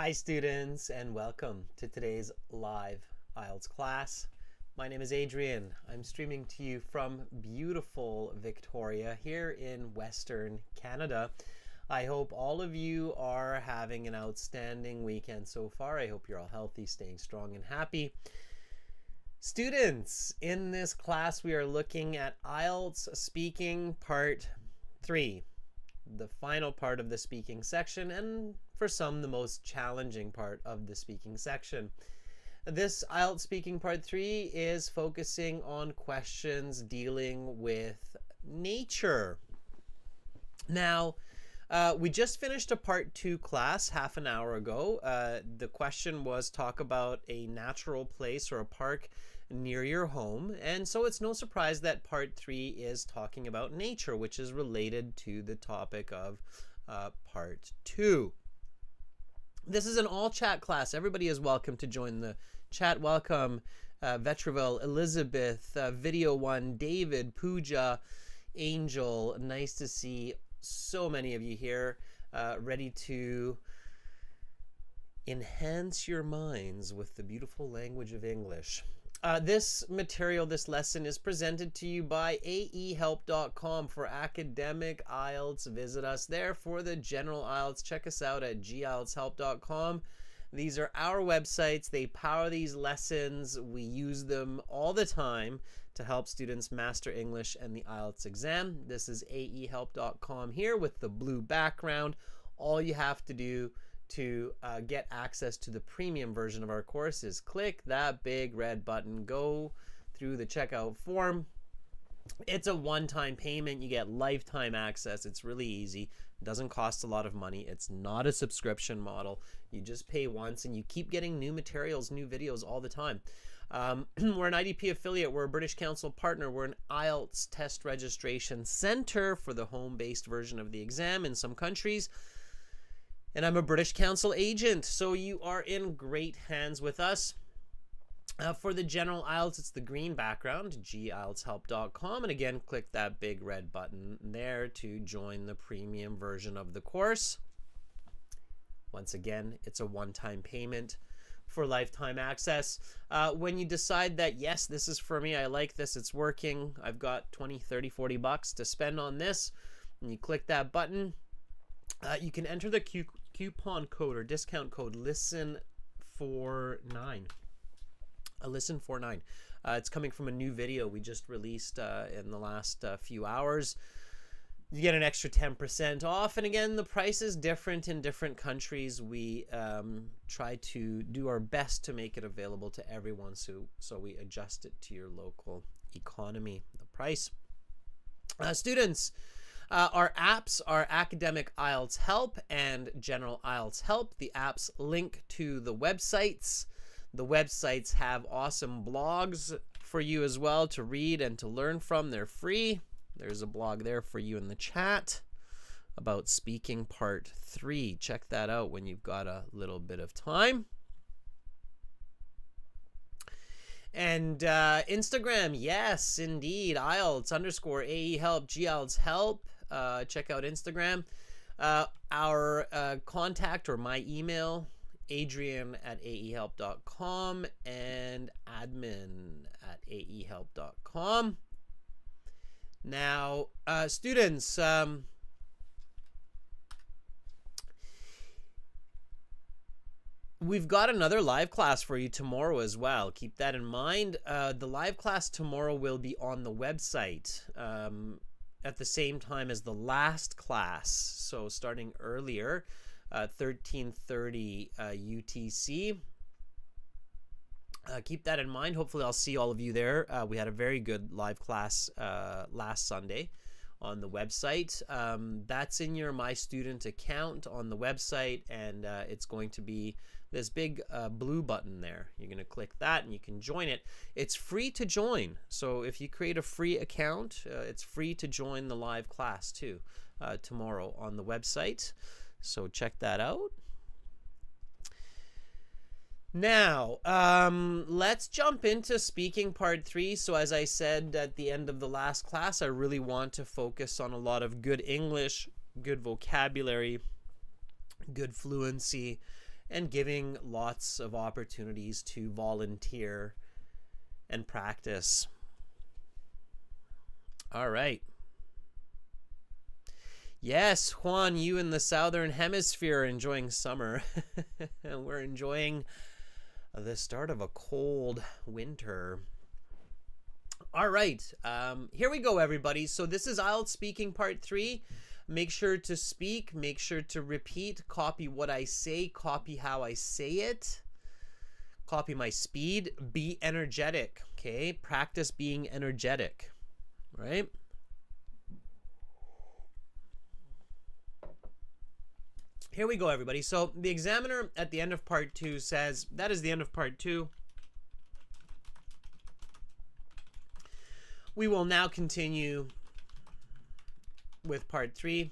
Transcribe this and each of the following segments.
Hi students, and welcome to today's live IELTS class. My name is Adrian. I'm streaming to you from beautiful Victoria here in Western Canada. I hope all of you are having an outstanding weekend so far. I hope you're all healthy, staying strong and happy. Students, in this class we are looking at IELTS Speaking Part 3. The final part of the speaking section, and for some the most challenging part of the speaking section. This IELTS Speaking Part 3 is focusing on questions dealing with nature. Now, we just finished a Part 2 class half an hour ago. The question was talk about a natural place or a park near your home, and so it's no surprise that Part 3 is talking about nature, which is related to the topic of Part 2. This is an all-chat class. Everybody is welcome to join the chat. Welcome Vetraville, Elizabeth, Video One, David, Pooja, Angel. Nice to see so many of you here, ready to enhance your minds with the beautiful language of English. This material, this lesson is presented to you by aehelp.com. For academic IELTS, visit us there. For the general IELTS, check us out at gieltshelp.com. These are our websites. They power these lessons. We use them all the time to help students master English and the IELTS exam. This is aehelp.com here with the blue background. All you have to do to get access to the premium version of our courses, click that big red button, go through the checkout form. It's a one-time payment. You get lifetime access. It's really easy. It doesn't cost a lot of money. It's not a subscription model. You just pay once and you keep getting new materials, new videos all the time. We're an IDP affiliate. We're a British Council partner. We're an IELTS test registration center for the home-based version of the exam in some countries. And I'm a British Council agent, so you are in great hands with us. For the general IELTS, it's the green background, gieltshelp.com. And again, click that big red button there to join the premium version of the course. Once again, it's a one-time payment for lifetime access. When you decide that, yes, this is for me, I like this, it's working, I've got 20, 30, 40 bucks to spend on this, and you click that button, you can enter the coupon code or discount code LISTEN49. LISTEN49. It's coming from a new video we just released in the last few hours. You get an extra 10% off, and again, the price is different in different countries. We try to do our best to make it available to everyone, so we adjust it to your local economy, the price. Students, our apps are Academic IELTS Help and General IELTS Help. The apps link to the websites. The websites have awesome blogs for you as well to read and to learn from. They're free. There's a blog there for you in the chat about Speaking Part 3. Check that out when you've got a little bit of time. And Instagram, yes, indeed, IELTS_AEHelp, GIELTS Help. Check out Instagram. Our contact or my email, adrian@aehelp.com and admin@aehelp.com. Now, students, we've got another live class for you tomorrow as well. Keep that in mind. The live class tomorrow will be on the website at the same time as the last class. So starting earlier, 13:30 UTC. Keep that in mind. Hopefully I'll see all of you there. We had a very good live class last Sunday on the website. That's in your My Student account on the website, and it's going to be this big blue button there. You're going to click that and you can join it. It's free to join. So if you create a free account, it's free to join the live class too tomorrow on the website. So check that out. Now, let's jump into speaking part 3. So as I said at the end of the last class, I really want to focus on a lot of good English, good vocabulary, good fluency, and giving lots of opportunities to volunteer and practice. All right. Yes, Juan, you in the southern hemisphere are enjoying summer. And we're enjoying the start of a cold winter. All right, here we go, everybody. So this is IELTS speaking part 3. Make sure to speak, make sure to repeat, copy what I say, copy how I say it, copy my speed, be energetic, okay? Practice being energetic, right? Here we go, everybody. So the examiner at the end of part 2 says, that is the end of part 2. We will now continue with part 3.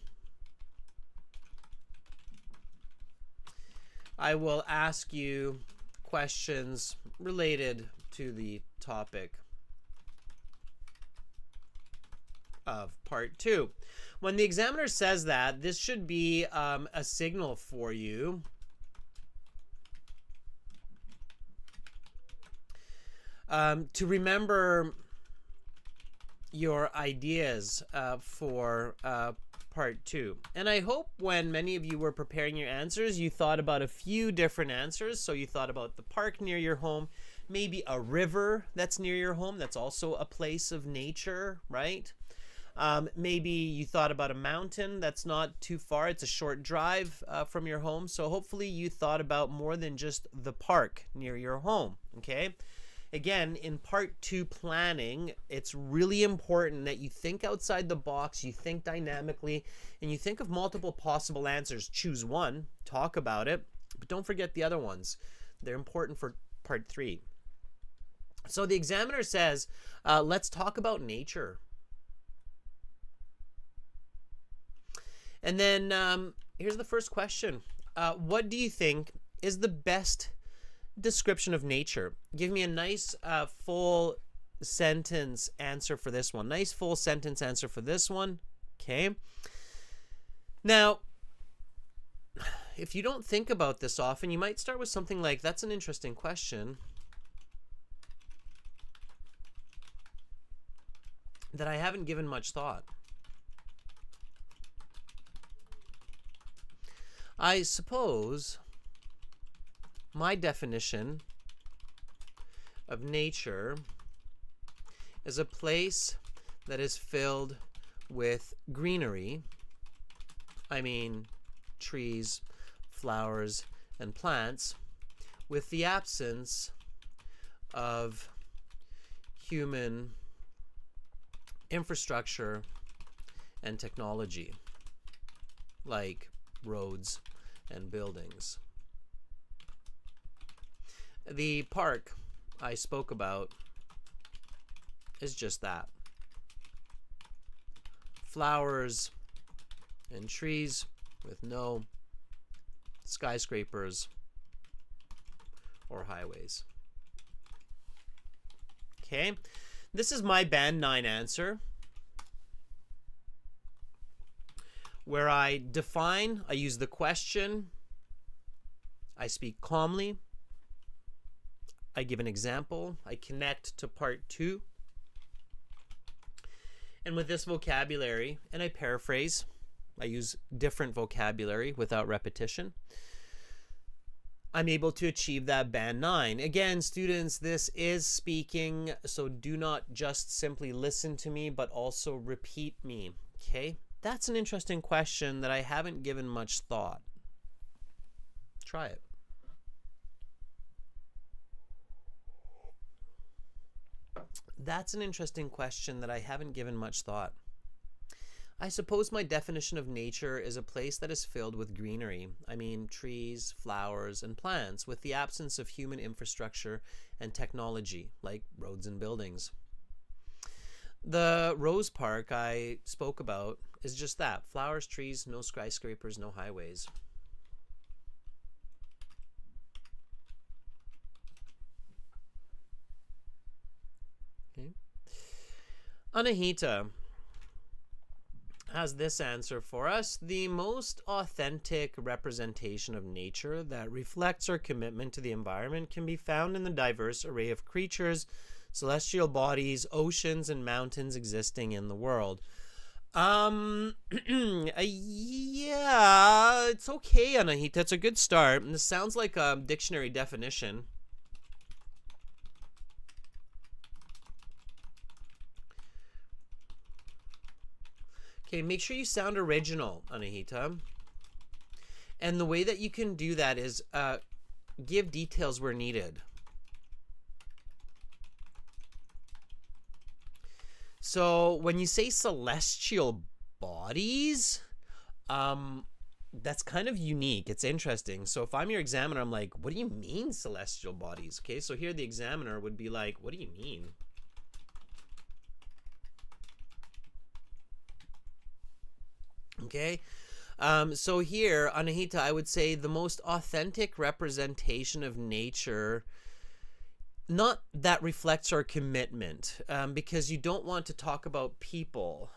I will ask you questions related to the topic of part 2. When the examiner says that, this should be a signal for you to remember your ideas for part 2. And I hope when many of you were preparing your answers, you thought about a few different answers. So you thought about the park near your home, maybe a river that's near your home. That's also a place of nature, right? Maybe you thought about a mountain that's not too far. It's a short drive from your home. So hopefully you thought about more than just the park near your home, okay? Again, in part 2 planning, it's really important that you think outside the box, you think dynamically, and you think of multiple possible answers. Choose one, talk about it, but don't forget the other ones. They're important for part 3. So the examiner says, let's talk about nature. And then here's the first question. What do you think is the best description of nature? Give me a nice full sentence answer for this one. Nice full sentence answer for this one. Okay. Now, if you don't think about this often, you might start with something like, that's an interesting question that I haven't given much thought. I suppose my definition of nature is a place that is filled with greenery. I mean, trees, flowers, and plants, with the absence of human infrastructure and technology, like roads and buildings. The park I spoke about is just that. Flowers and trees with no skyscrapers or highways. Okay, this is my band 9 answer, where I define, I use the question, I speak calmly, I give an example, I connect to part 2, and with this vocabulary, and I paraphrase, I use different vocabulary without repetition, I'm able to achieve that band 9. Again, students, this is speaking, so do not just simply listen to me, but also repeat me, okay? That's an interesting question that I haven't given much thought. Try it. That's an interesting question that I haven't given much thought. I suppose my definition of nature is a place that is filled with greenery. I mean, trees, flowers, and plants, with the absence of human infrastructure and technology, like roads and buildings. The Rose Park I spoke about is just that. Flowers, trees, no skyscrapers, no highways. Okay. Anahita has this answer for us. The most authentic representation of nature that reflects our commitment to the environment can be found in the diverse array of creatures, celestial bodies, oceans, and mountains existing in the world. Yeah, it's okay, Anahita. It's a good start. And this sounds like a dictionary definition. Okay, make sure you sound original, Anahita. And the way that you can do that is give details where needed. So when you say celestial bodies, that's kind of unique. It's interesting. So if I'm your examiner, I'm like, what do you mean celestial bodies? Okay, so here the examiner would be like, what do you mean? Okay, so here, Anahita, I would say the most authentic representation of nature, not that reflects our commitment, because you don't want to talk about people.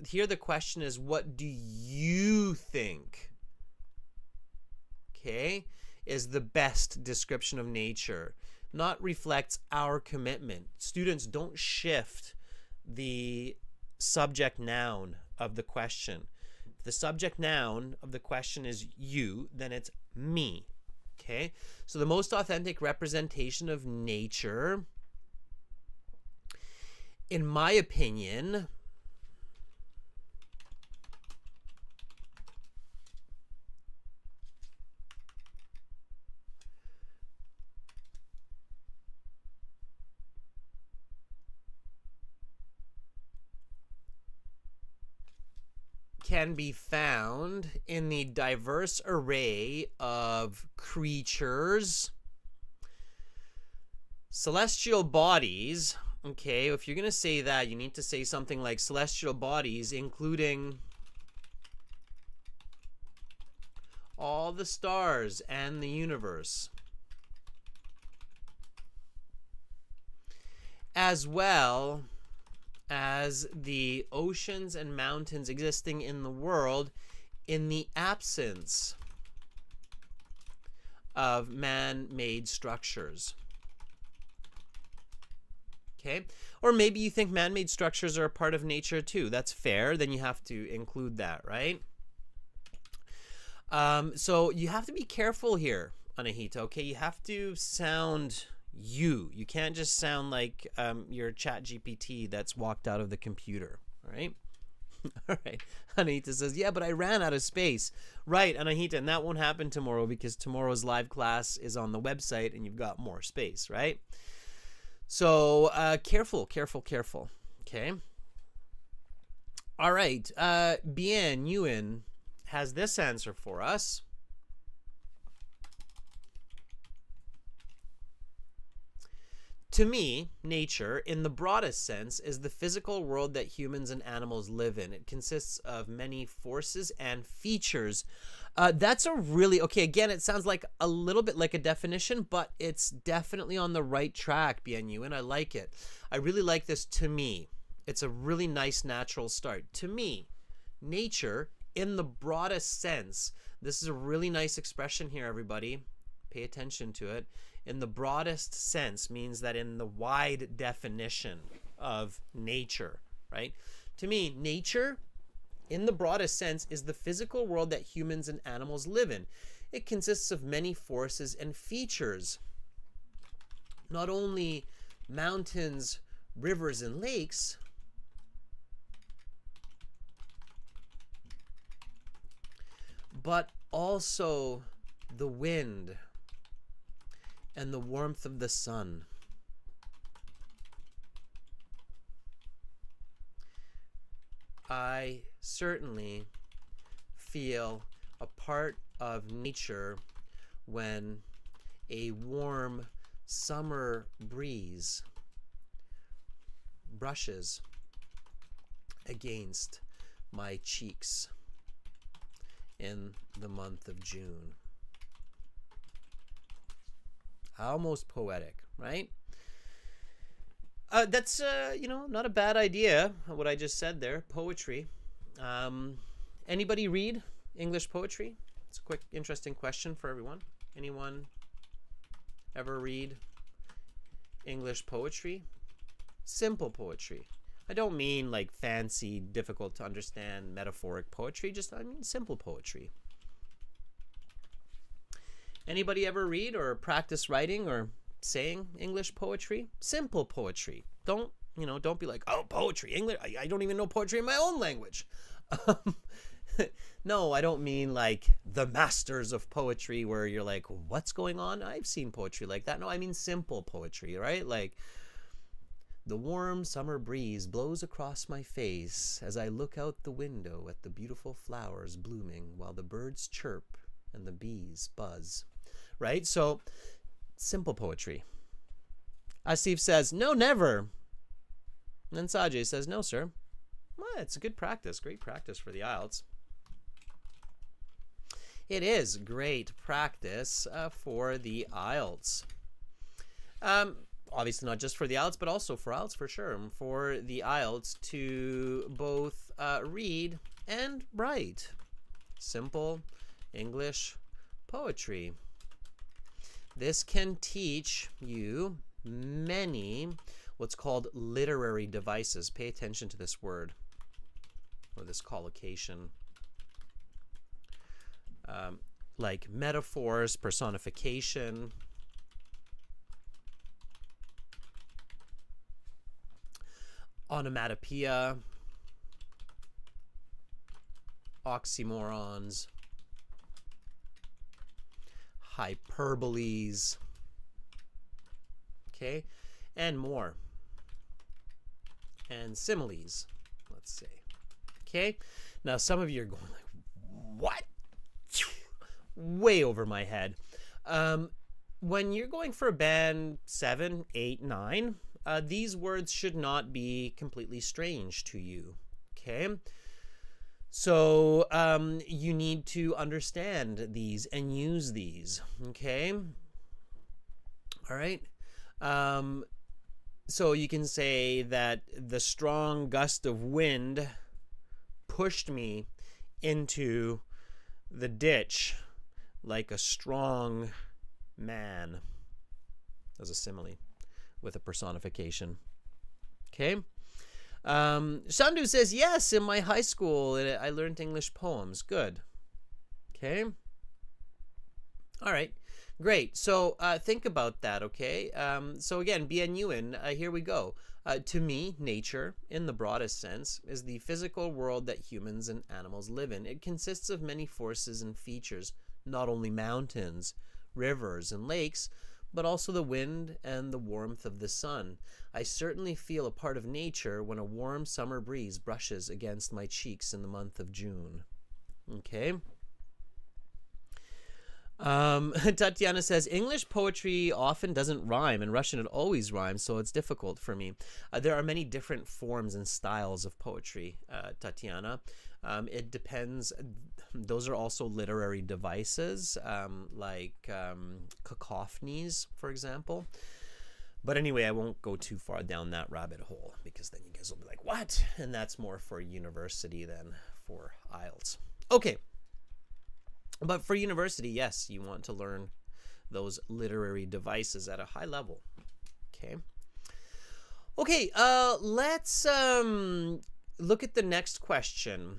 Here the question is, what do you think, okay, is the best description of nature? Not reflects our commitment. Students, don't shift the subject noun of the question. If the subject noun of the question is you, then it's me. Okay, so the most authentic representation of nature, in my opinion, can be found in the diverse array of creatures, celestial bodies. Okay, if you're going to say that, you need to say something like celestial bodies, including all the stars and the universe, as well as the oceans and mountains existing in the world in the absence of man-made structures. Okay? Or maybe you think man-made structures are a part of nature too. That's fair. Then you have to include that, right? So you have to be careful here, Anahita, okay? You have to sound you. You can't just sound like your chat GPT that's walked out of the computer, all right? All right. Anahita says, yeah, but I ran out of space. Right, Anahita, and that won't happen tomorrow because tomorrow's live class is on the website and you've got more space, right? So careful. Okay. All right. Bien Nguyen has this answer for us. To me, nature, in the broadest sense, is the physical world that humans and animals live in. It consists of many forces and features. That's a really, okay, again, it sounds like a little bit like a definition, but it's definitely on the right track, BNU, and I like it. I really like this to me. It's a really nice natural start. To me, nature, in the broadest sense, this is a really nice expression here, everybody. Pay attention to it. In the broadest sense means that in the wide definition of nature, right? To me, nature, in the broadest sense, is the physical world that humans and animals live in. It consists of many forces and features. Not only mountains, rivers, and lakes, but also the wind and the warmth of the sun. I certainly feel a part of nature when a warm summer breeze brushes against my cheeks in the month of June. Almost poetic, right? That's, you know, not a bad idea, what I just said there, poetry. Anybody read English poetry? It's a quick, interesting question for everyone. Anyone ever read English poetry? Simple poetry. I don't mean like fancy, difficult to understand, metaphoric poetry. I mean simple poetry. Anybody ever read or practice writing or saying English poetry? Simple poetry. Don't be like, oh, poetry, English. I don't even know poetry in my own language. No, I don't mean like the masters of poetry where you're like, what's going on? I've seen poetry like that. No, I mean simple poetry, right? Like, the warm summer breeze blows across my face as I look out the window at the beautiful flowers blooming while the birds chirp and the bees buzz, right? So, simple poetry. Asif says, no, never. And then Sajay says, no, sir. Well, it's a good practice, great practice for the IELTS. It is great practice for the IELTS. Obviously not just for the IELTS, but also for IELTS for sure. For the IELTS to both read and write simple English poetry. This can teach you many what's called literary devices. Pay attention to this word or this collocation. Like metaphors, personification, onomatopoeia, oxymorons, hyperboles, okay, and more, and similes, let's say. Okay, now some of you are going like, what? Way over my head. When you're going for band 7, 8, 9, these words should not be completely strange to you. Okay, so you need to understand these and use these. Okay, all right. So you can say that the strong gust of wind pushed me into the ditch like a strong man. As a simile with a personification. Okay. Sandhu says, yes, in my high school I learned English poems. Good. Okay. All right. Great. So think about that, okay? So again, Bien Yuen, here we go. To me, nature, in the broadest sense, is the physical world that humans and animals live in. It consists of many forces and features, not only mountains, rivers, and lakes, but also the wind and the warmth of the sun. I certainly feel a part of nature when a warm summer breeze brushes against my cheeks in the month of June. Okay. Tatiana says, English poetry often doesn't rhyme. In Russian, it always rhymes, so it's difficult for me. There are many different forms and styles of poetry, Tatiana. It depends. Those are also literary devices, like cacophonies, for example. But anyway, I won't go too far down that rabbit hole because then you guys will be like, what? And that's more for university than for IELTS. Okay. But for university, yes, you want to learn those literary devices at a high level. Okay. Okay, let's look at the next question.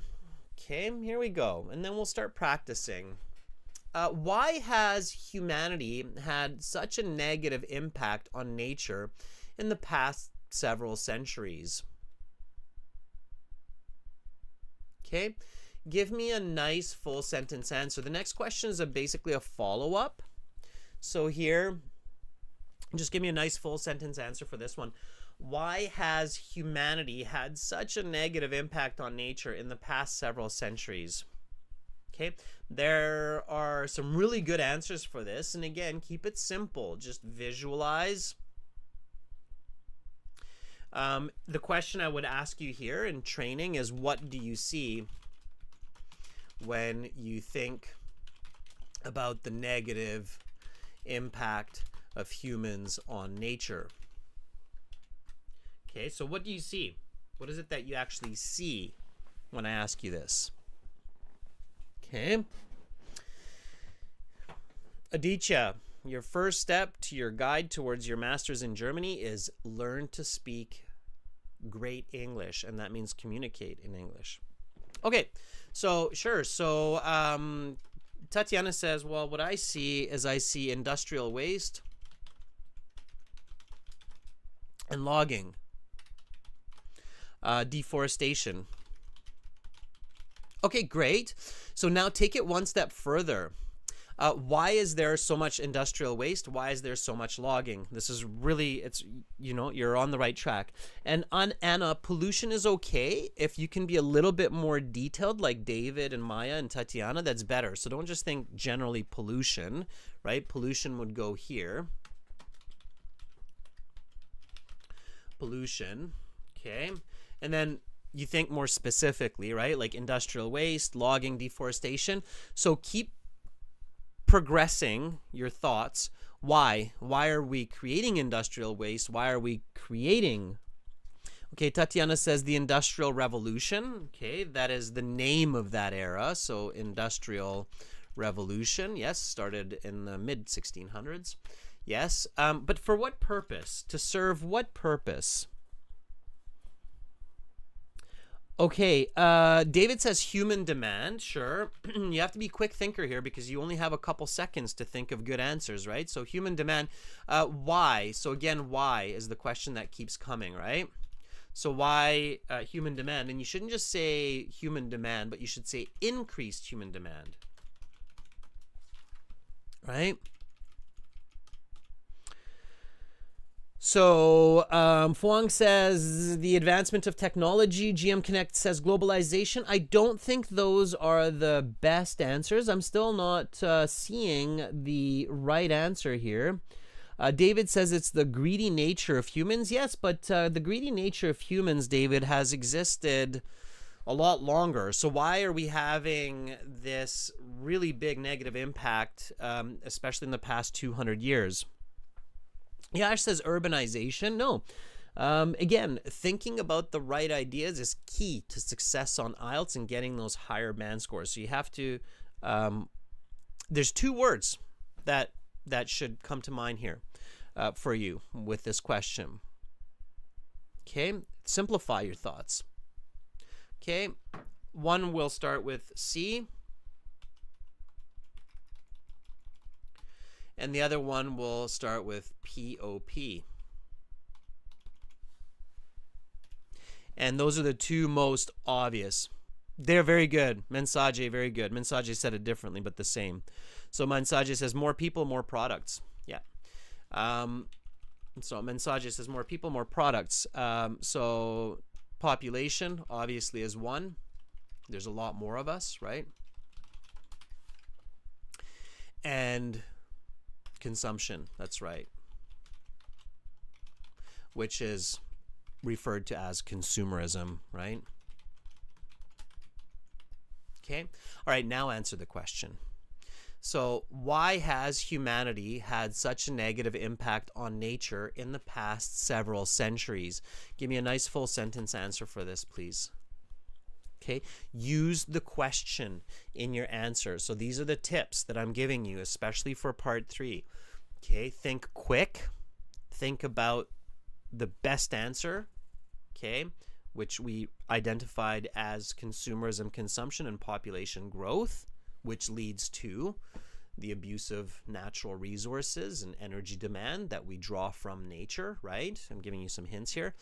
Okay, here we go. And then we'll start practicing. Why has humanity had such a negative impact on nature in the past several centuries? Okay. Give me a nice full sentence answer. The next question is basically a follow-up. So here, just give me a nice full sentence answer for this one. Why has humanity had such a negative impact on nature in the past several centuries? Okay, there are some really good answers for this. And again, keep it simple. Just visualize. The question I would ask you here in training is, what do you see when you think about the negative impact of humans on nature? Okay, so what do you see? What is it that you actually see when I ask you this? Okay. Aditya, your first step to your guide towards your master's in Germany is learn to speak great English, and that means communicate in English. Okay, so sure. So Tatiana says, well, what I see is I see industrial waste and logging, deforestation. Okay, great. So now take it one step further. Why is there so much industrial waste? Why is there so much logging? This is really, it's, you know, you're on the right track. And on Anna, pollution is okay. If you can be a little bit more detailed, like David and Maya and Tatiana, that's better. So don't just think generally pollution, right? Pollution would go here. Pollution, okay. And then you think more specifically, right? Like industrial waste, logging, deforestation. So keep progressing your thoughts. Why are we creating industrial waste? Why are we creating? Okay, Tatiana says the Industrial Revolution. Okay, that is the name of that era. So Industrial Revolution, yes, started in the mid 1600s. Yes, but for what purpose? To serve what purpose? Okay, David says human demand. Sure. You have to be a quick thinker here because you only have a couple seconds to think of good answers, right? So human demand. Why? So again, why is the question that keeps coming, right? So why human demand? And you shouldn't just say human demand, but you should say increased human demand, right? So Fuang says the advancement of technology. GM Connect says globalization. I don't think those are the best answers. I'm still not seeing the right answer here. David says it's the greedy nature of humans. Yes, but the greedy nature of humans, David, has existed a lot longer. So why are we having this really big negative impact, especially in the past 200 years? Yash says urbanization. No. Again, thinking about the right ideas is key to success on IELTS and getting those higher band scores. So you have to, there's two words that should come to mind here for you with this question. Okay, simplify your thoughts. Okay, one will start with C. And the other one will start with POP. And those are the two most obvious. They're very good. Mensage, very good. Mensage said it differently, but the same. So Mensage says more people, more products. Yeah. So Mensage says more people, more products. So population obviously is one. There's a lot more of us, right? And consumption, that's right, which is referred to as consumerism, right? Okay, all right, now answer the question. So why has humanity had such a negative impact on nature in the past several centuries? Give me a nice full sentence answer for this, please. Okay, use the question in your answer. So these are the tips that I'm giving you, especially for part 3. Okay, think quick. Think about the best answer, okay, which we identified as consumerism, consumption, and population growth, which leads to the abuse of natural resources and energy demand that we draw from nature, right? I'm giving you some hints here.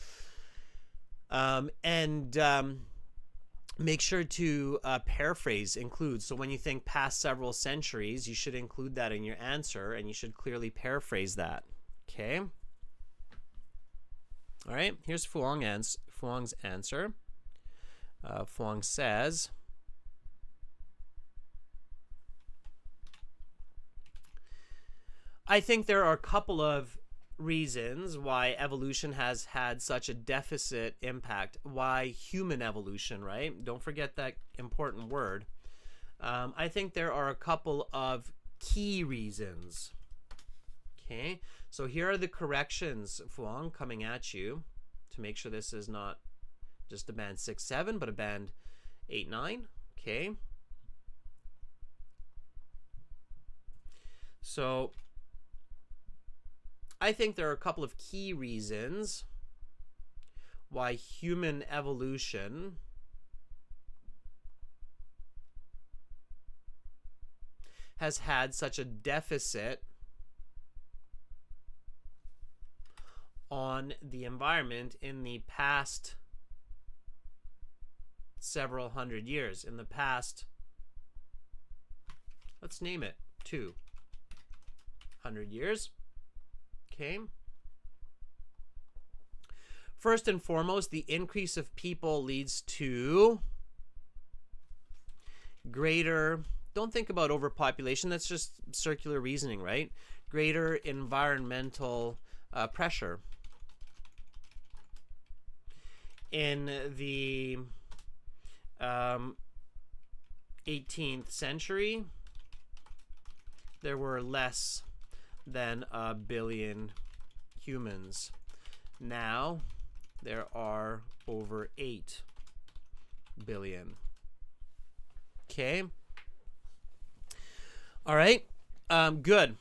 Make sure to paraphrase, include. So when you think past several centuries, you should include that in your answer, and you should clearly paraphrase that. Okay? All right, here's Fuang's answer. Fuang says, I think there are a couple of reasons why evolution has had such a deficit impact. Why human evolution, right? Don't forget that important word. I think there are a couple of key reasons. Okay, so here are the corrections, Fuang, coming at you to make sure this is not just a band 6-7, but a band 8, 9. Okay. So I think there are a couple of key reasons why human evolution has had such a deficit on the environment in the past several hundred years. In the past, let's name it, 200 years. Okay. First and foremost, the increase of people leads to greater, don't think about overpopulation, that's just circular reasoning, right? Greater environmental pressure. In the 18th century, there were less than 1 billion humans. Now, there are over 8 billion. Okay. All right. Good.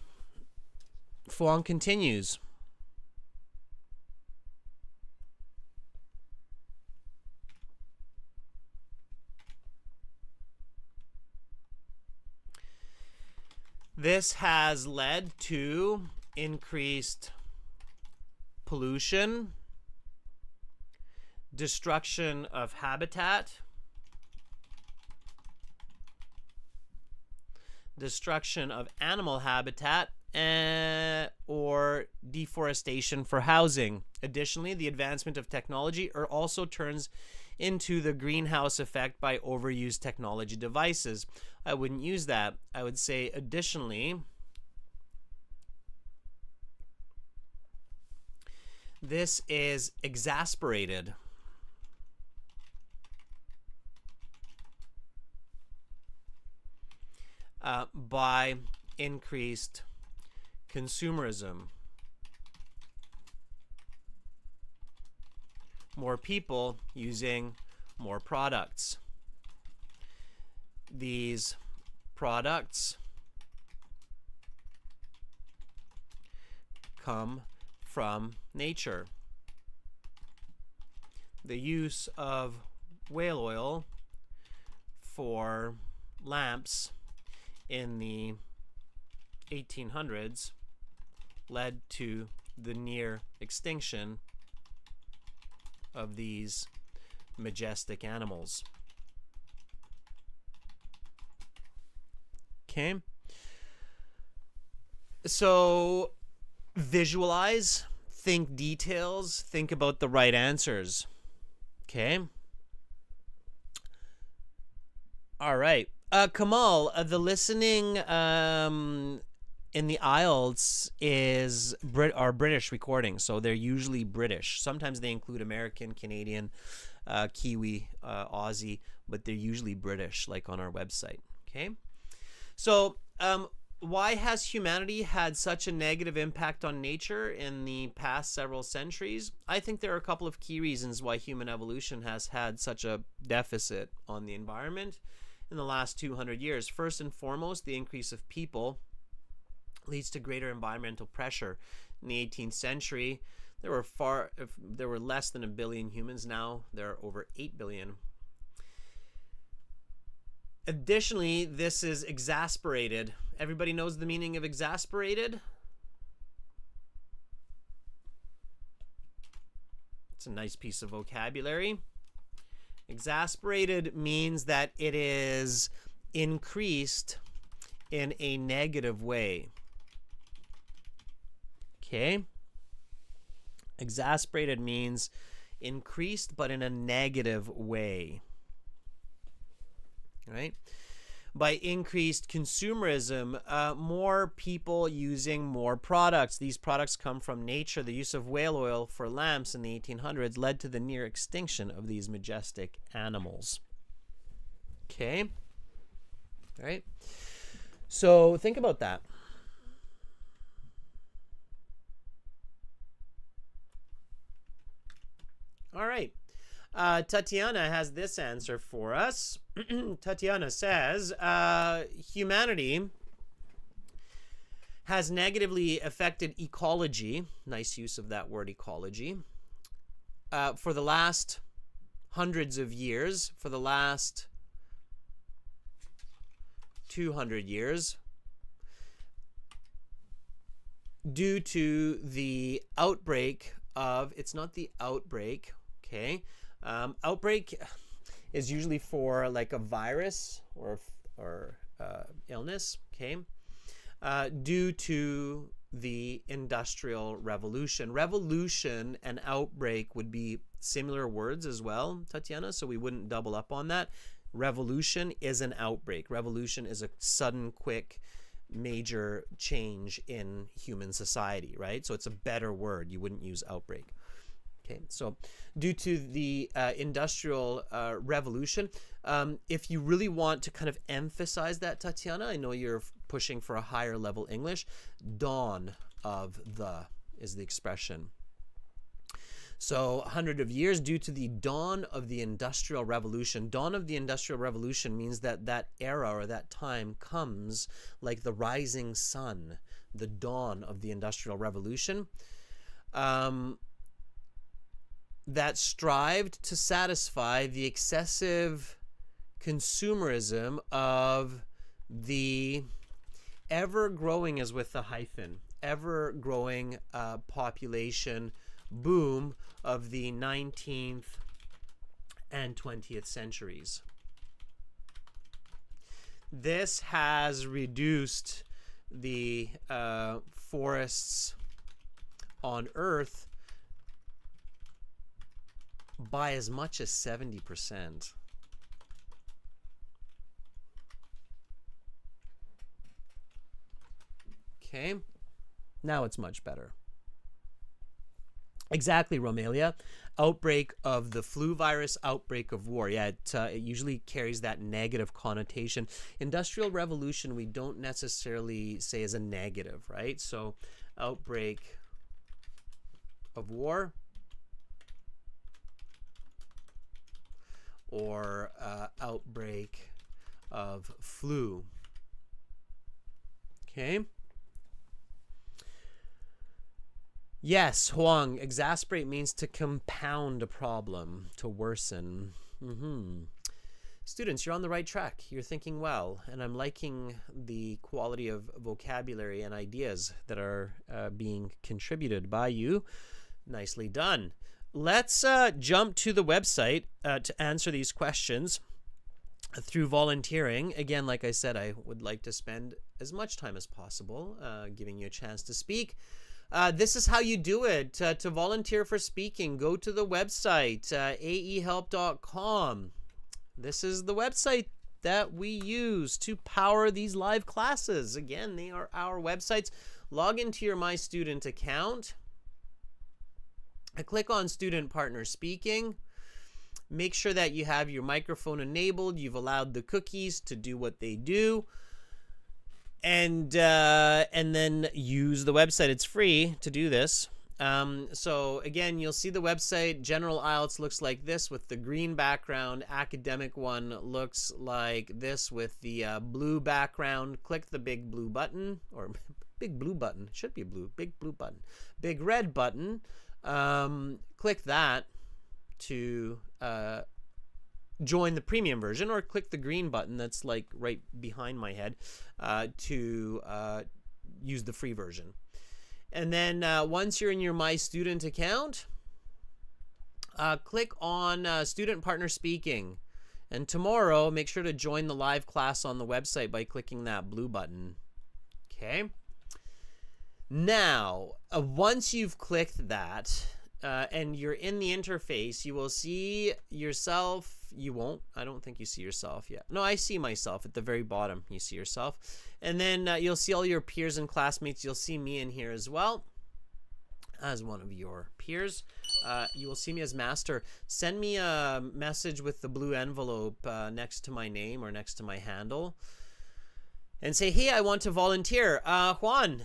Fuang continues. This has led to increased pollution, destruction of habitat, destruction of animal habitat, or deforestation for housing. Additionally, the advancement of technology also turns into the greenhouse effect by overused technology devices. I wouldn't use that. I would say additionally, this is exasperated by increased consumerism. More people using more products. These products come from nature. The use of whale oil for lamps in the 1800s led to the near extinction of these majestic animals. Okay. So visualize, think details, think about the right answers. Okay. All right. Kamal, the listening in the IELTS are British recordings, so they're usually British. Sometimes they include American, Canadian, Kiwi, Aussie, but they're usually British, like on our website. Okay, so why has humanity had such a negative impact on nature in the past several centuries? I think there are a couple of key reasons why human evolution has had such a deficit on the environment in the last 200 years. First and foremost, the increase of people leads to greater environmental pressure. In the 18th century, there were less than 1 billion humans. Now there are over 8 billion. Additionally, this is exasperated. Everybody knows the meaning of exasperated? It's a nice piece of vocabulary. Exasperated means that it is increased in a negative way. Okay? Exasperated means increased, but in a negative way. Right? By increased consumerism, more people using more products. These products come from nature. The use of whale oil for lamps in the 1800s led to the near extinction of these majestic animals. Okay? All right? So think about that. All right. Tatiana has this answer for us. Tatiana says, humanity has negatively affected ecology, nice use of that word ecology, for the last hundreds of years, for the last 200 years, due to the outbreak of, it's not the outbreak, okay? Outbreak is usually for like a virus or illness, okay? Due to the Industrial Revolution. Revolution and outbreak would be similar words as well, Tatiana, so we wouldn't double up on that. Revolution is an outbreak. Revolution is a sudden, quick, major change in human society, right? So it's a better word. You wouldn't use outbreak. Okay, so due to the Industrial Revolution, if you really want to kind of emphasize that, Tatiana, I know you're pushing for a higher level English, dawn of the is the expression. So 100 of years due to the dawn of the Industrial Revolution. Dawn of the Industrial Revolution means that that era or that time comes like the rising sun, the dawn of the Industrial Revolution, that strived to satisfy the excessive consumerism of the ever-growing, as with the hyphen, ever-growing population boom of the 19th and 20th centuries. This has reduced the forests on Earth by as much as 70%. Okay, now it's much better. Exactly, Romelia. Outbreak of the flu virus, outbreak of war. Yeah, it usually carries that negative connotation. Industrial Revolution, we don't necessarily say as a negative, right? So, outbreak of war or outbreak of flu. Okay. Yes, Huang, exasperate means to compound a problem, to worsen. Students, you're on the right track. You're thinking well, and I'm liking the quality of vocabulary and ideas that are being contributed by you. Nicely done. Let's jump to the website to answer these questions through volunteering. Again, like I said, I would like to spend as much time as possible giving you a chance to speak. This is how you do it. To volunteer for speaking, go to the website, aehelp.com. This is the website that we use to power these live classes. Again, they are our websites. Log into your My Student account. Click on Student Partner Speaking. Make sure that you have your microphone enabled. You've allowed the cookies to do what they do. And then use the website. It's free to do this. So again, you'll see the website. General IELTS looks like this with the green background. Academic one looks like this with the blue background. Click the big blue button, or big blue button. It should be blue. Big blue button. Big red button. Click that to join the premium version, or click the green button that's like right behind my head to use the free version. And then once you're in your My Student account, click on Student Partner Speaking. And tomorrow, make sure to join the live class on the website by clicking that blue button. Okay. Now, once you've clicked that, and you're in the interface, you will see yourself. You won't. I don't think you see yourself yet. No, I see myself at the very bottom. You see yourself. And then you'll see all your peers and classmates. You'll see me in here as well as one of your peers. You will see me as master. Send me a message with the blue envelope next to my name or next to my handle. And say, hey, I want to volunteer. Juan.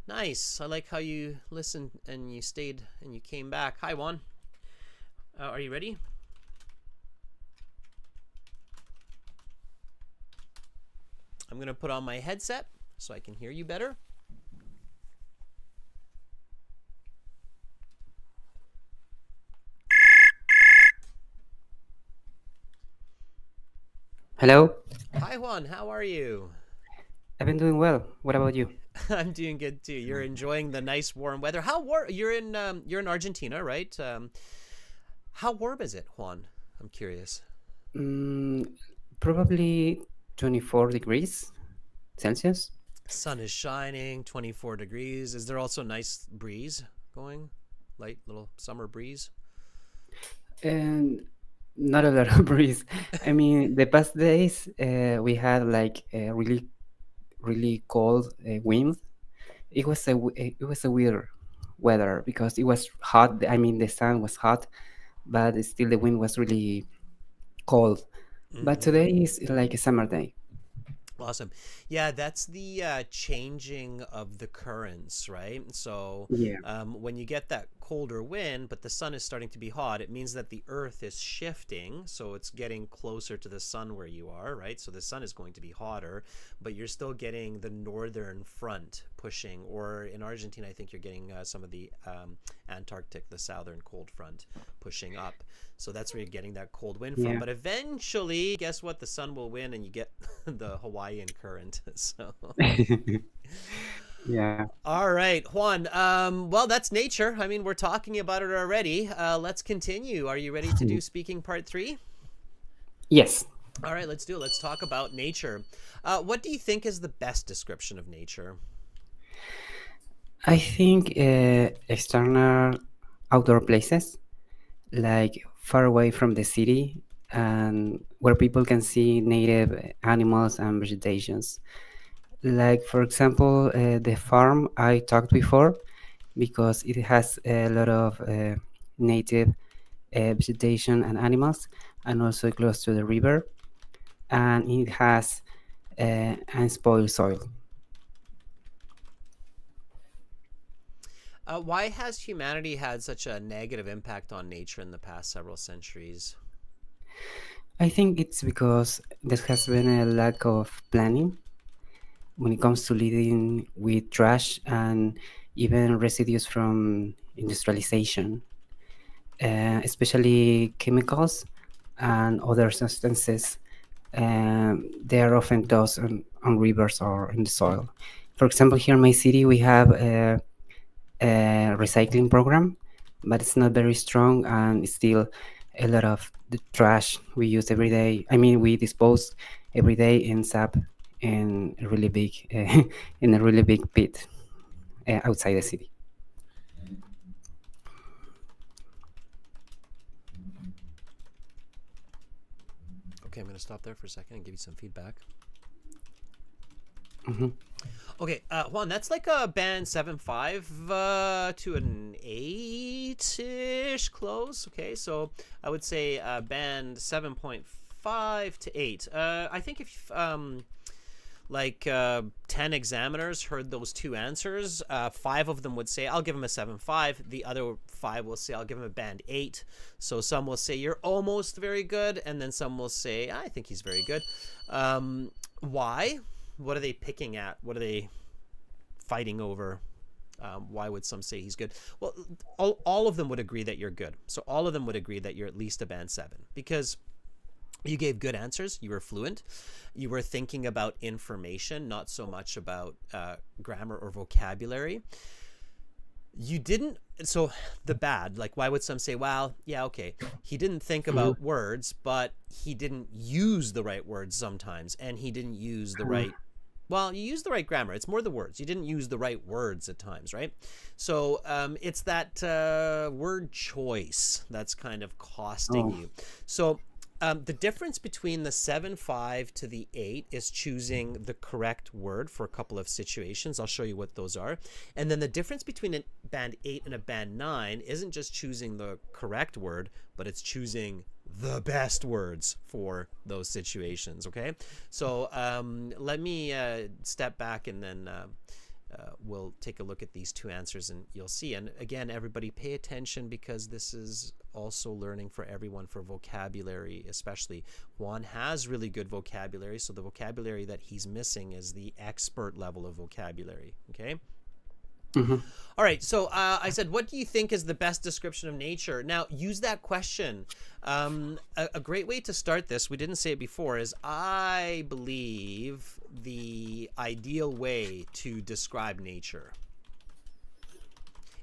Nice. I like how you listened and you stayed and you came back. Hi, Juan. Are you ready? I'm going to put on my headset so I can hear you better. Hello. Hi, Juan. How are you? I've been doing well. What about you? I'm doing good too. You're enjoying the nice warm weather. How warm? You're in Argentina, right? How warm is it, Juan? I'm curious. Mm, Probably 24 degrees Celsius. Sun is shining, 24 degrees. Is there also a nice breeze going? Light little summer breeze? And not a lot of breeze. I mean, the past days we had like a really cold wind. It was a weird weather because it was hot. I mean, the sun was hot, but still the wind was really cold. But Mm-hmm. today is like a summer day. Awesome. Yeah, that's the changing of the currents, right? So Yeah. when you get that colder wind, but the sun is starting to be hot, it means that the earth is shifting. So it's getting closer to the sun where you are, right? So the sun is going to be hotter, but you're still getting the northern front pushing. Or in Argentina, I think you're getting some of the Antarctic, the southern cold front pushing up. So that's where you're getting that cold wind from. Yeah. But eventually, guess what? The sun will win and you get the Hawaiian current. So, Yeah. all right, Juan. Well, that's nature. I mean, we're talking about it already. Let's continue. Are you ready to do speaking part 3? Yes. All right, let's do it. Let's talk about nature. What do you think is the best description of nature? I think external outdoor places, like far away from the city, and where people can see native animals and vegetations. Like, for example, the farm I talked before, because it has a lot of native vegetation and animals, and also close to the river, and it has unspoiled soil. Why has humanity had such a negative impact on nature in the past several centuries? I think it's because there has been a lack of planning when it comes to living with trash and even residues from industrialization, especially chemicals and other substances. They are often tossed on rivers or in the soil. For example, here in my city, we have a recycling program, but it's not very strong, and it's still a lot of the trash we use every day. I mean, we dispose every day ends up in a really big in a really big pit outside the city. Okay, I'm going to stop there for a second and give you some feedback. Hmm. Okay, Juan, that's like a band 7.5 to an 8-ish close. Okay, so I would say band 7.5 to 8. I think if 10 examiners heard those two answers, 5 of them would say I'll give him a 7.5. The other 5 will say I'll give him a band 8. So some will say you're almost very good, and then some will say I think he's very good. Why? What are they picking at? What are they fighting over? Why would some say he's good? Well, all of them would agree that you're good. So all of them would agree that you're at least a band 7 because you gave good answers. You were fluent. You were thinking about information, not so much about grammar or vocabulary. You didn't. So the bad, like, why would some say, well, yeah, okay, he didn't think about words, but he didn't use the right words sometimes, and he didn't use the right, well, you used the right grammar. It's more the words. You didn't use the right words at times, right? So it's that word choice that's kind of costing Oh, you. So the difference between the 7.5 to the 8 is choosing the correct word for a couple of situations. I'll show you what those are. And then the difference between a band 8 and a band 9 isn't just choosing the correct word, but it's choosing the best words for those situations. Okay, so let me step back and then we'll take a look at these two answers and you'll see. And again, everybody pay attention, because this is also learning for everyone, for vocabulary especially. Juan has really good vocabulary, so the vocabulary that he's missing is the expert level of vocabulary. Okay. All right, so I said, what do you think is the best description of nature? Now, use that question. A great way to start this, we didn't say it before, is I believe the ideal way to describe nature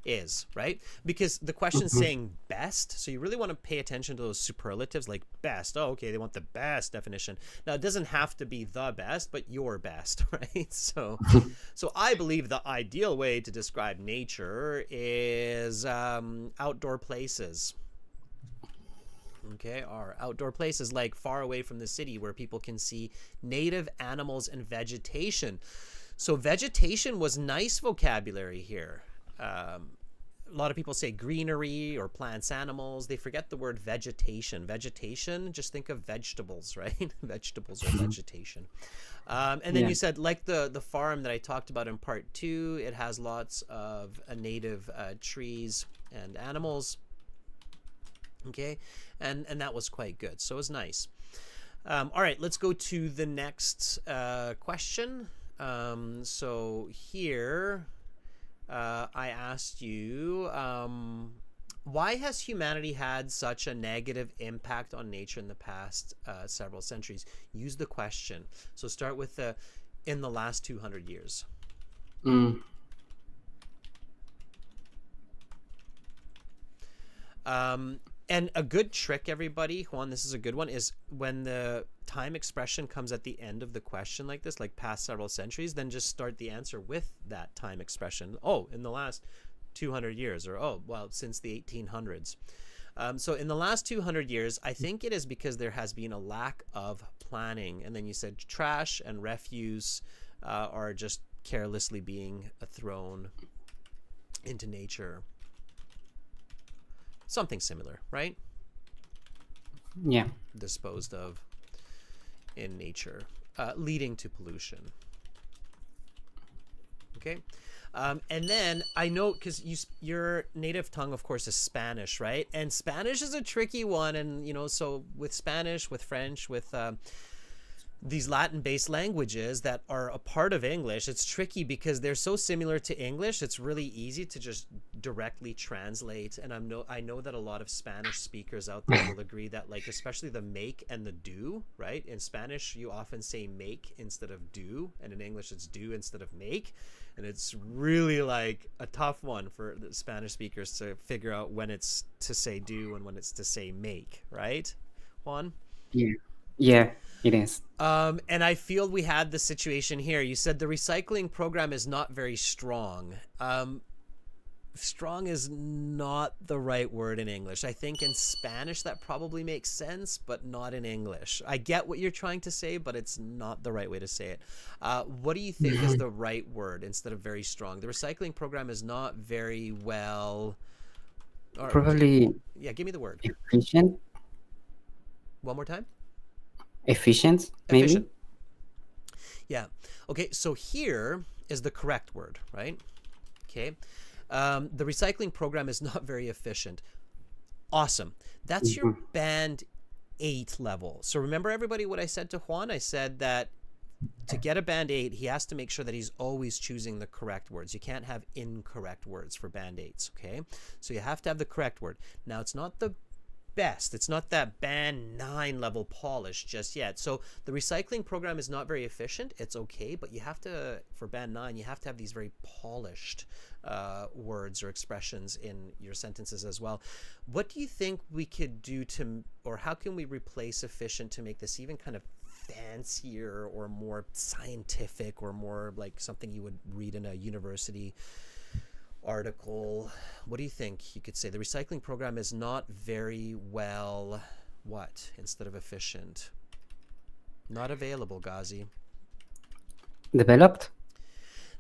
is, right? Because the question's saying best, so you really want to pay attention to those superlatives, like best. Oh, okay, they want the best definition. Now, it doesn't have to be the best, but your best, right? So I believe the ideal way to describe nature is outdoor places. Okay, or outdoor places like far away from the city, where people can see native animals and vegetation. So vegetation was nice vocabulary here. A lot of people say greenery or plants, animals. They forget the word vegetation. Vegetation, just think of vegetables, right? Vegetables or vegetation. And then you said, like the farm that I talked about in part 2, it has lots of native trees and animals. Okay, and that was quite good. So it was nice. All right, let's go to the next question. So here... I asked you, why has humanity had such a negative impact on nature in the past several centuries? Use the question. So start with in the last 200 years. And a good trick, everybody, Juan, this is a good one, is when the time expression comes at the end of the question like this, like past several centuries, then just start the answer with that time expression. Oh, in the last 200 years, or oh, well, since the 1800s. So in the last 200 years, I think it is because there has been a lack of planning. And then you said trash and refuse are just carelessly being thrown into nature. Something similar, right? Yeah. Disposed of in nature, leading to pollution. Okay. And then I know, because your native tongue, of course, is Spanish, right? And Spanish is a tricky one. And, you know, so with Spanish, with French, with these Latin-based languages that are a part of English, it's tricky because they're so similar to English. It's really easy to just directly translate. And I know that a lot of Spanish speakers out there will agree that, like, especially the make and the do, right? In Spanish, you often say make instead of do, and in English, it's do instead of make. And it's really like a tough one for the Spanish speakers to figure out when it's to say do and when it's to say make, right, Juan? Yeah, it is. And I feel we had the situation here. You said the recycling program is not very strong. Strong is not the right word in English. I think in Spanish that probably makes sense, but not in English. I get what you're trying to say, but it's not the right way to say it. What do you think is the right word instead of very strong? The recycling program is not very well... Probably... Yeah, give me the word. Efficient? One more time? Efficient, maybe? Efficient. Yeah. Okay, so here is the correct word, right? Okay. The recycling program is not very efficient. Awesome. That's your band 8 level. So remember, everybody, what I said to Juan? I said that to get a band 8, he has to make sure that he's always choosing the correct words. You can't have incorrect words for band 8s, okay? So you have to have the correct word. Now, it's not the best. It's not that band 9 level polish just yet. So the recycling program is not very efficient. It's okay, but you have to, for band 9, you have to have these very polished words or expressions in your sentences as well. What do you think we could do to, or how can we replace efficient to make this even kind of fancier or more scientific or more like something you would read in a university article? What do you think you could say? The recycling program is not very well, what, instead of efficient? Not available, Ghazi. Developed?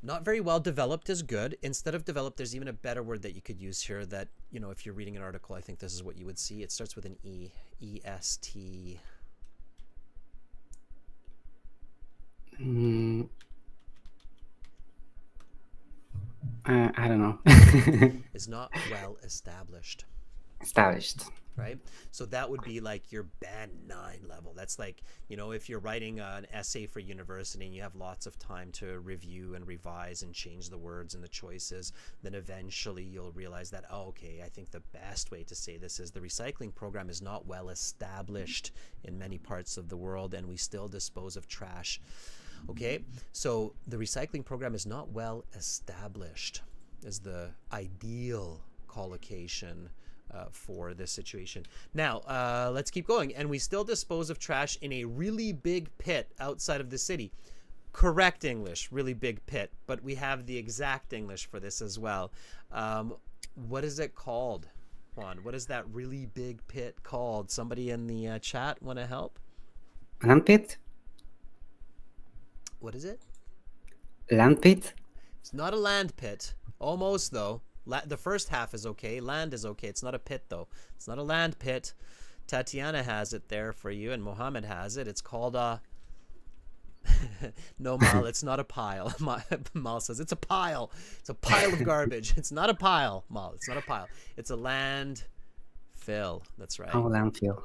Not very well. Developed is good. Instead of developed, there's even a better word that you could use here that, you know, if you're reading an article, I think this is what you would see. It starts with an E. E-S-T. I don't know. Is not well established. Established. Right? So that would be like your band 9 level. That's like, if you're writing an essay for university and you have lots of time to review and revise and change the words and the choices, then eventually you'll realize that, oh, okay, I think the best way to say this is the recycling program is not well established in many parts of the world and we still dispose of trash. Okay, so the recycling program is not well established is the ideal collocation for this situation. Now, let's keep going. And we still dispose of trash in a really big pit outside of the city. Correct English, really big pit. But we have the exact English for this as well. What is it called, Juan? What is that really big pit called? Somebody in the chat want to help? Land pit? What is it? Land pit? It's not a land pit. Almost, though. The first half is okay. Land is okay. It's not a pit, though. It's not a land pit. Tatiana has it there for you, and Mohammed has it. It's called a... No, Mal, it's not a pile. Mal says, it's a pile. It's a pile of garbage. It's not a pile, Mal. It's not a pile. It's a landfill. That's right. Oh, landfill.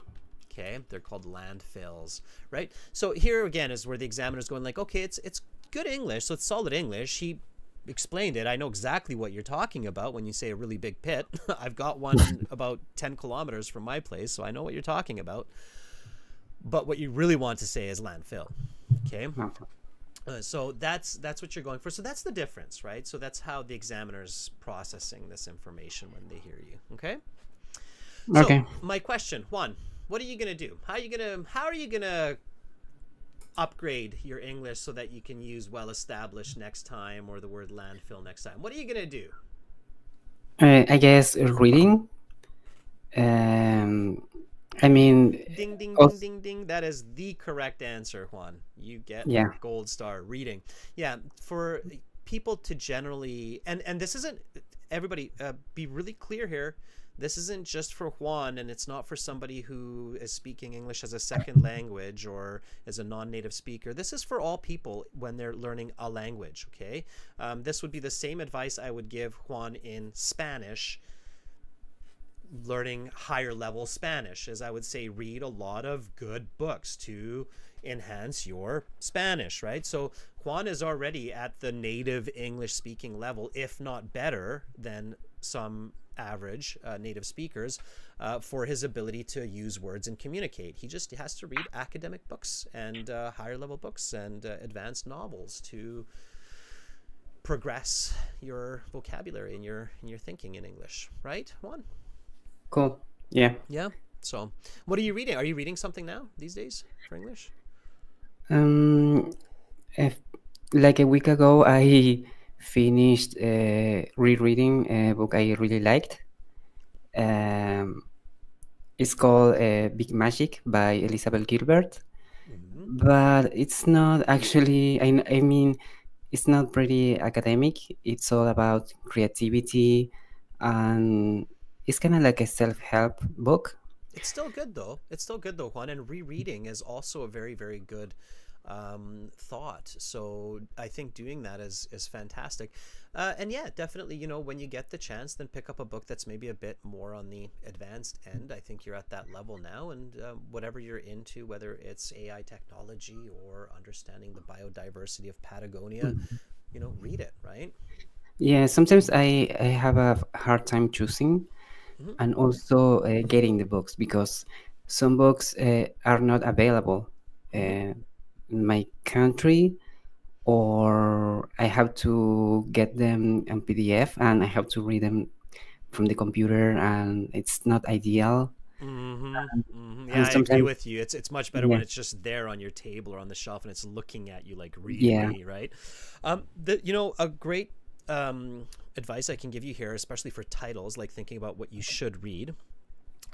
Okay, they're called landfills, right? So here again is where the examiner's going like, okay, it's good English, so it's solid English. He explained it. I know exactly what you're talking about when you say a really big pit. I've got one about 10 kilometers from my place, so I know what you're talking about. But what you really want to say is landfill. Okay. So that's what you're going for. So that's the difference, right? So that's how the examiner's processing this information when they hear you. Okay. Okay. So my question, Juan, what are you gonna do? How are you gonna upgrade your English so that you can use well established next time or the word landfill next time? What are you gonna do? I guess reading. I mean, Ding, ding, also, ding, ding, ding. That is the correct answer, Juan. You get yeah. a gold star. Reading. Yeah, for people to generally, and this isn't, everybody, be really clear here. This isn't just for Juan, and it's not for somebody who is speaking English as a second language or as a non-native speaker. This is for all people when they're learning a language, okay? This would be the same advice I would give Juan in Spanish, learning higher level Spanish, as I would say read a lot of good books to enhance your Spanish, right? So Juan is already at the native English speaking level, if not better than some average native speakers for his ability to use words and communicate. He just has to read academic books and higher level books and advanced novels to progress your vocabulary and your thinking in English, right, Juan? Cool. Yeah. Yeah. So, what are you reading? Are you reading something now these days for English? If, like a week ago, I finished rereading a book I really liked. It's called Big Magic by Elizabeth Gilbert, but it's not actually. I mean, it's not pretty academic. It's all about creativity, and it's kind of like a self-help book. It's still good though. It's still good though, Juan. And rereading is also a very, very good thought. So I think doing that is fantastic. And yeah, definitely, when you get the chance, then pick up a book that's maybe a bit more on the advanced end. I think you're at that level now. And whatever you're into, whether it's AI technology or understanding the biodiversity of Patagonia, read it, right? Yeah, sometimes I have a hard time choosing Mm-hmm. and also getting the books because some books are not available Mm-hmm. in my country, or I have to get them in PDF and I have to read them from the computer, and it's not ideal. Mm-hmm. Mm-hmm. Yeah, And I agree sometimes, with you. It's much better yeah, when it's just there on your table or on the shelf and it's looking at you like, read yeah, me, right? A great advice I can give you here, especially for titles, like thinking about what you should read.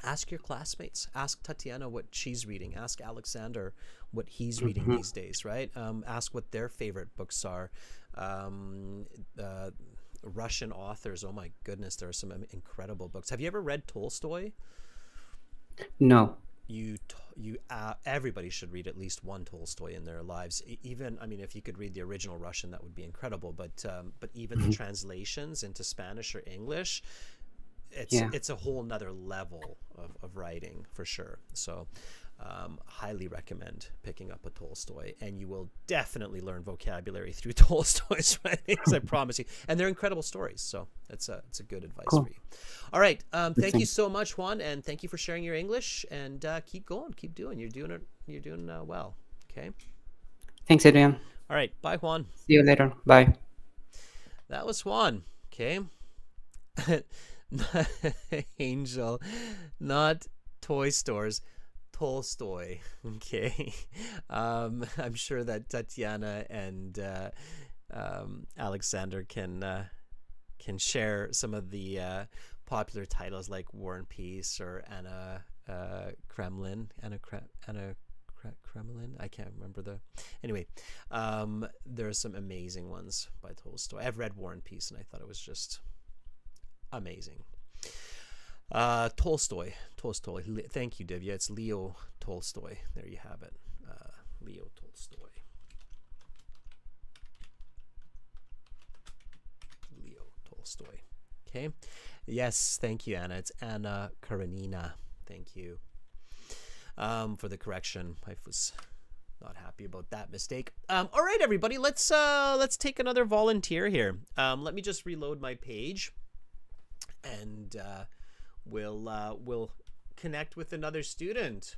Ask your classmates. Ask Tatiana what she's reading. Ask Alexander what he's reading mhm. these days, right? Ask what their favorite books are. Um, uh, Russian authors. Oh my goodness, there are some incredible books. Have you ever read Tolstoy? No. everybody should read at least one Tolstoy in their lives. Even, I mean, if you could read the original Russian, that would be incredible. But even the translations into Spanish or English, Yeah. it's a whole nother level of writing for sure. So highly recommend picking up a Tolstoy, and you will definitely learn vocabulary through Tolstoy's writings, I promise you. And they're incredible stories, so it's a good advice Cool. for you. All right, thank you Thanks. so much, Juan, and thank you for sharing your English. And keep going, keep doing. You're doing it. You're doing well. Okay. Thanks, Adrian. All right. Bye, Juan. See you later. Bye. That was Juan. Okay. Angel, not toy stores. Tolstoy. Okay. I'm sure that Tatiana and Alexander can share some of the popular titles like War and Peace or Anna Kremlin. Kremlin. I can't remember the. Anyway, there are some amazing ones by Tolstoy. I've read War and Peace, and I thought it was just amazing. Tolstoy. Thank you, Divya. It's Leo Tolstoy. There you have it. Leo Tolstoy. Leo Tolstoy. Okay. Yes, thank you, Anna. It's Anna Karenina. Thank you for the correction. I was not happy about that mistake. All right, everybody. Let's take another volunteer here. Let me just reload my page, and we'll connect with another student.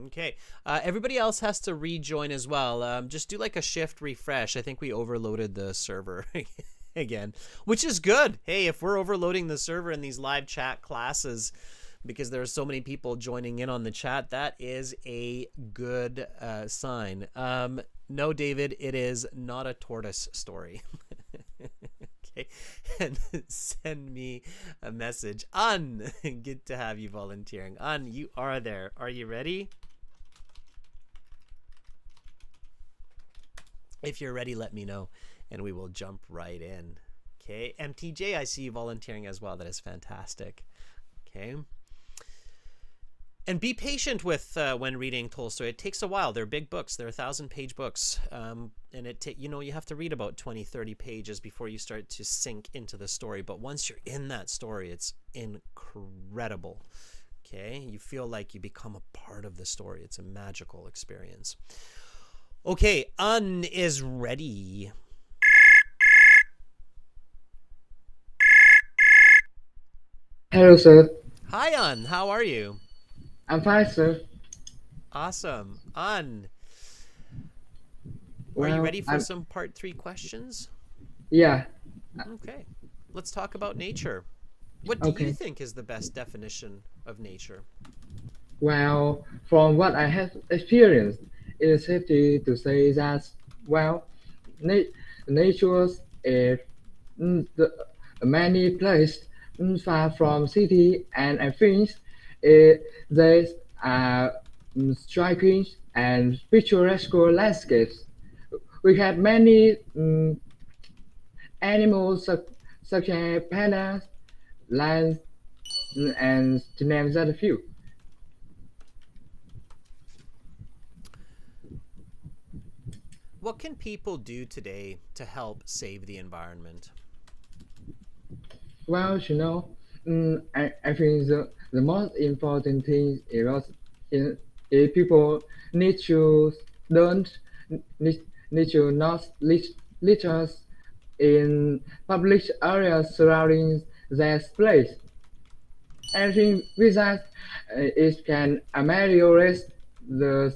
Okay. Everybody else has to rejoin as well. Just do like a shift refresh. I think we overloaded the server again, which is good. Hey, if we're overloading the server in these live chat classes because there are so many people joining in on the chat, that is a good sign. No, David, it is not a tortoise story. Okay. And send me a message. An, good to have you volunteering. An, you are there. Are you ready? If you're ready, let me know, and we will jump right in. Okay. MTJ, I see you volunteering as well. That is fantastic. Okay. And be patient with when reading Tolstoy. It takes a while. They're big books. They're 1,000-page books. And you have to read about 20, 30 pages before you start to sink into the story. But once you're in that story, it's incredible. Okay? You feel like you become a part of the story. It's a magical experience. Okay, An is ready. Hello, sir. Hi, An. How are you? I'm fine, sir. Awesome. An, are you ready for some part 3 questions? Yeah. Okay. Let's talk about nature. What do you Okay. think is the best definition of nature? Well, from what I have experienced, it is safe to say that, well, nature is the many places far from city, and I think they are striking and picturesque landscapes. We have many animals such as pandas, lions, and to name just a few. What can people do today to help save the environment? Well, I think the most important thing is people need to don't need to not litter in public areas surrounding their place. I think with that, it can the ameliorate the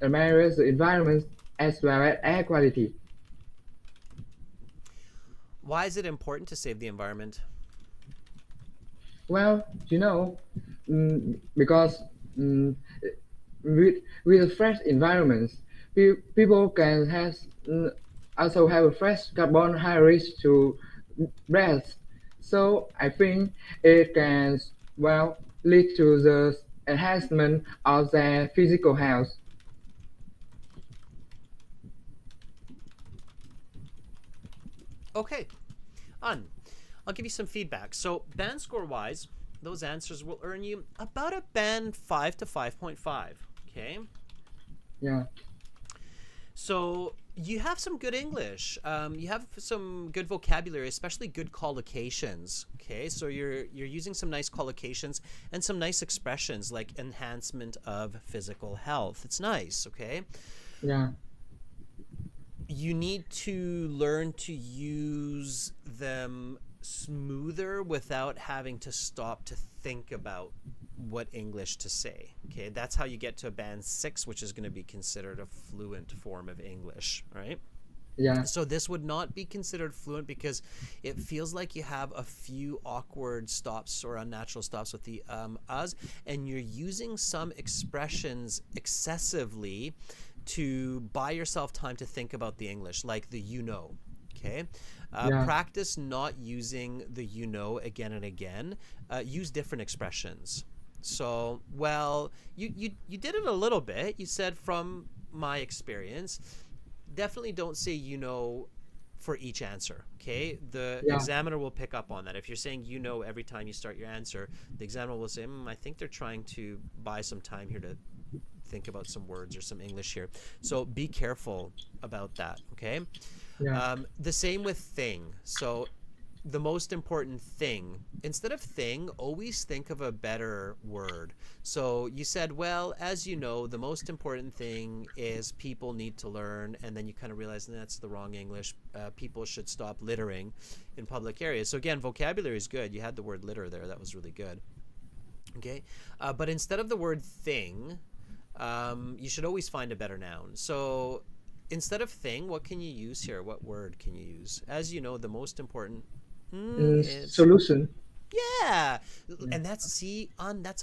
environment as well as air quality. Why is it important to save the environment? Well, because mm, with fresh environments, people can have also have a fresh carbon hydrate to breathe. So I think it can well lead to the enhancement of their physical health. Okay. An, I'll give you some feedback. So band score wise, those answers will earn you about a band 5 to 5.5. Okay. Yeah. So you have some good English. You have some good vocabulary, especially good collocations. Okay, so you're using some nice collocations and some nice expressions like enhancement of physical health. It's nice. Okay, Yeah. you need to learn to use them smoother without having to stop to think about what English to say. Okay, that's how you get to a band 6, which is going to be considered a fluent form of English, right? Yeah. So this would not be considered fluent because it feels like you have a few awkward stops or unnatural stops with the us, and you're using some expressions excessively to buy yourself time to think about the English, like the you know. Okay. Yeah. Practice not using the you know again and again. Use different expressions. So, well, you did it a little bit. You said from my experience. Definitely don't say you know for each answer. Okay, the Yeah. examiner will pick up on that. If you're saying you know every time you start your answer, the examiner will say, I think they're trying to buy some time here to think about some words or some English here. So be careful about that. Okay. Yeah. The same with thing. So the most important thing, instead of thing, always think of a better word. So you said, well, as you know, the most important thing is people need to learn, and then you kind of realize that's the wrong English. People should stop littering in public areas. So again, vocabulary is good. You had the word litter there. That was really good. Okay, but instead of the word thing, you should always find a better noun. So instead of thing, what can you use here? What word can you use? As you know, the most important is Solution. yeah, and that's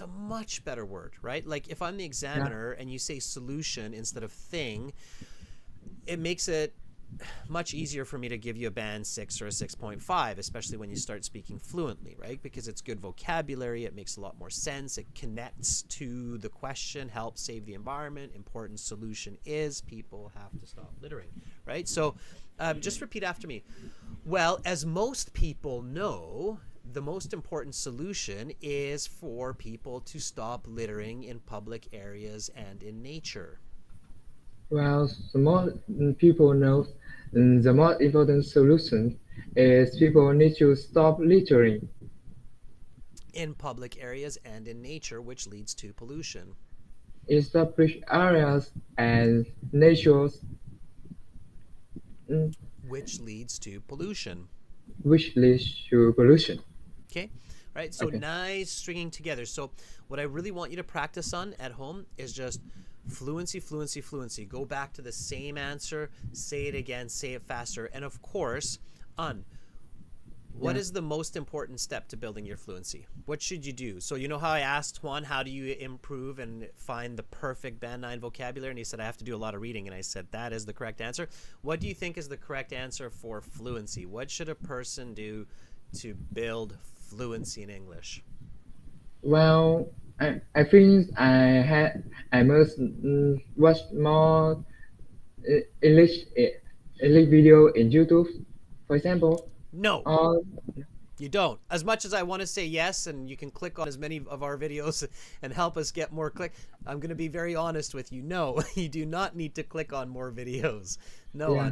a much better word, right? Like if I'm the examiner and you say solution instead of thing, it makes it much easier for me to give you a band 6 or a 6.5, especially when you start speaking fluently, right? Because it's good vocabulary, it makes a lot more sense, it connects to the question, help save the environment, important solution is people have to stop littering, right? So just repeat after me. Well, as most people know, the most important solution is for people to stop littering in public areas and in nature. Well, the more people know, the more important solution is people need to stop littering. In public areas and in nature, which leads to pollution. Establish areas and natures, mm, Which leads to pollution. which leads to pollution. Okay, right? So Okay. nice stringing together. So what I really want you to practice on at home is just fluency, fluency, fluency. Go back to the same answer, say it again, say it faster. And of course, what is the most important step to building your fluency? What should you do? So you know how I asked Juan, how do you improve and find the perfect band 9 vocabulary? And he said, I have to do a lot of reading. And I said, that is the correct answer. What do you think is the correct answer for fluency? What should a person do to build fluency in English? Well, I think I must watch more English English video in YouTube, for example. No, Or you don't. As much as I want to say yes, and you can click on as many of our videos and help us get more click, I'm going to be very honest with you. No, you do not need to click on more videos. No, Yeah.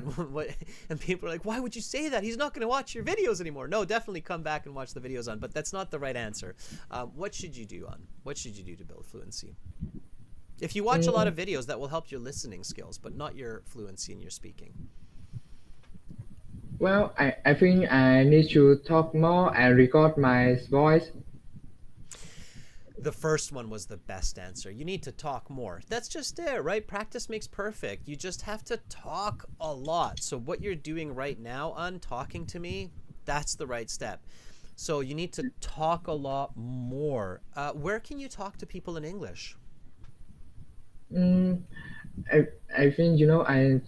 and people are like, why would you say that? He's not going to watch your videos anymore. No, definitely come back and watch the videos on, but that's not the right answer. What should you do on? What should you do to build fluency? If you watch a lot of videos, that will help your listening skills, but not your fluency in your speaking. well, I think I need to talk more and record my voice. The first one was the best answer. You need to talk more. That's just it, right? Practice makes perfect. You just have to talk a lot. So what you're doing right now on talking to me, that's the right step. So you need to talk a lot more. Where can you talk to people in English? Mm, I think I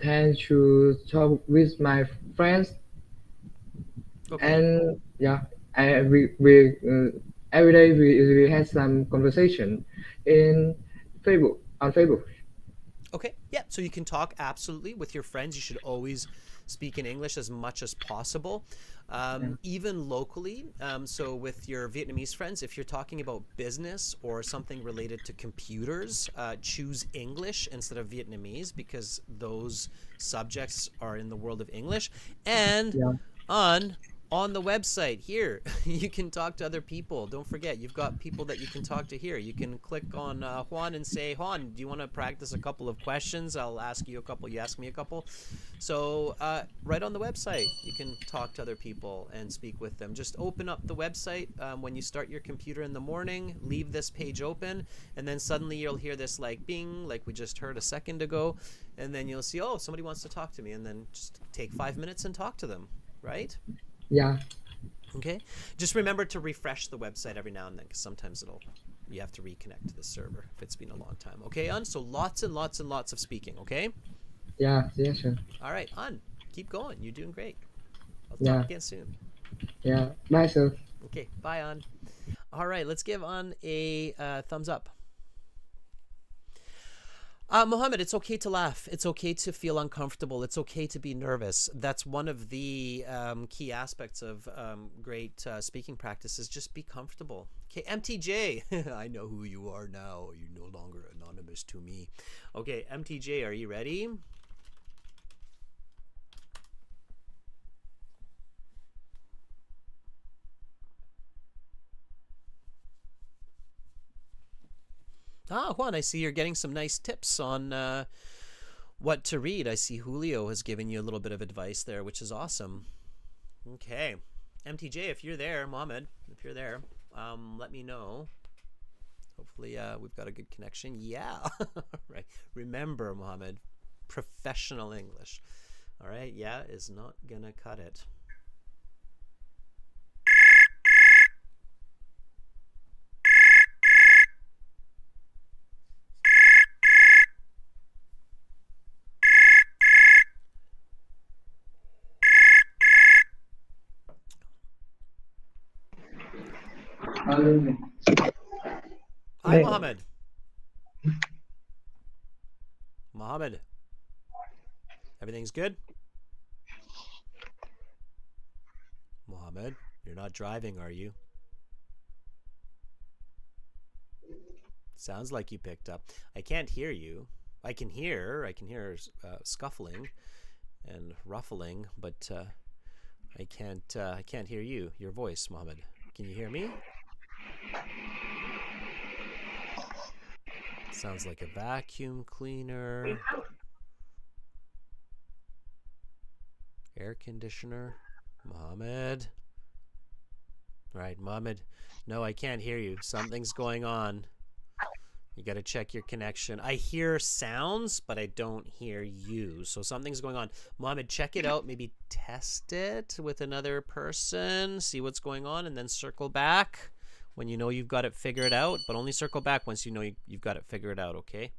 tend to talk with my friends, Okay. and we every day we had some conversation in Facebook on Facebook. Okay. Yeah. So you can talk absolutely with your friends. You should always speak in English as much as possible, even locally. So with your Vietnamese friends, if you're talking about business or something related to computers, choose English instead of Vietnamese, because those subjects are in the world of English. And Yeah. on the website here, you can talk to other people. Don't forget, you've got people that you can talk to here. You can click on Juan and say, Juan, do you want to practice a couple of questions? I'll ask you a couple, you ask me a couple. So right on the website, you can talk to other people and speak with them. Just open up the website when you start your computer in the morning, leave this page open, and then suddenly you'll hear this like bing, like we just heard a second ago, and then you'll see, oh, somebody wants to talk to me, and then just take 5 minutes and talk to them, right? Yeah. Okay, just remember to refresh the website every now and then, because sometimes you have to reconnect to the server if it's been a long time. Okay, Un? So lots and lots and lots of speaking, okay? Yeah. Yeah. Sure. All right, Un, keep going. You're doing great. I'll Yeah. talk again soon. Yeah. Bye, sir. Okay, bye, Un. All right, let's give Un a thumbs up. Mohammed, it's okay to laugh. It's okay to feel uncomfortable. It's okay to be nervous. That's one of the key aspects of great speaking practice, is just be comfortable. Okay, MTJ, I know who you are now. You're no longer anonymous to me. Okay, MTJ, are you ready? Juan, I see you're getting some nice tips on what to read. I see Julio has given you a little bit of advice there, which is awesome. Okay. MTJ, if you're there, Mohammed, if you're there, let me know. Hopefully we've got a good connection. Yeah. Right. Remember, Mohammed, professional English. All right. Yeah is not going to cut it. Hi, Mohammed. Mohammed. Everything's good? Mohammed, you're not driving, are you? Sounds like you picked up. I can't hear you. I can hear scuffling and ruffling, but I can't hear you, your voice, Mohammed. Can you hear me? Sounds like a vacuum cleaner. Air conditioner. Mohammed. Right, Mohammed. No, I can't hear you. Something's going on. You got to check your connection. I hear sounds, but I don't hear you. So something's going on. Mohammed, check it out. Maybe test it with another person. See what's going on, and then circle back when you know you've got it figured out. But only circle back once you know you've got it figured out, okay?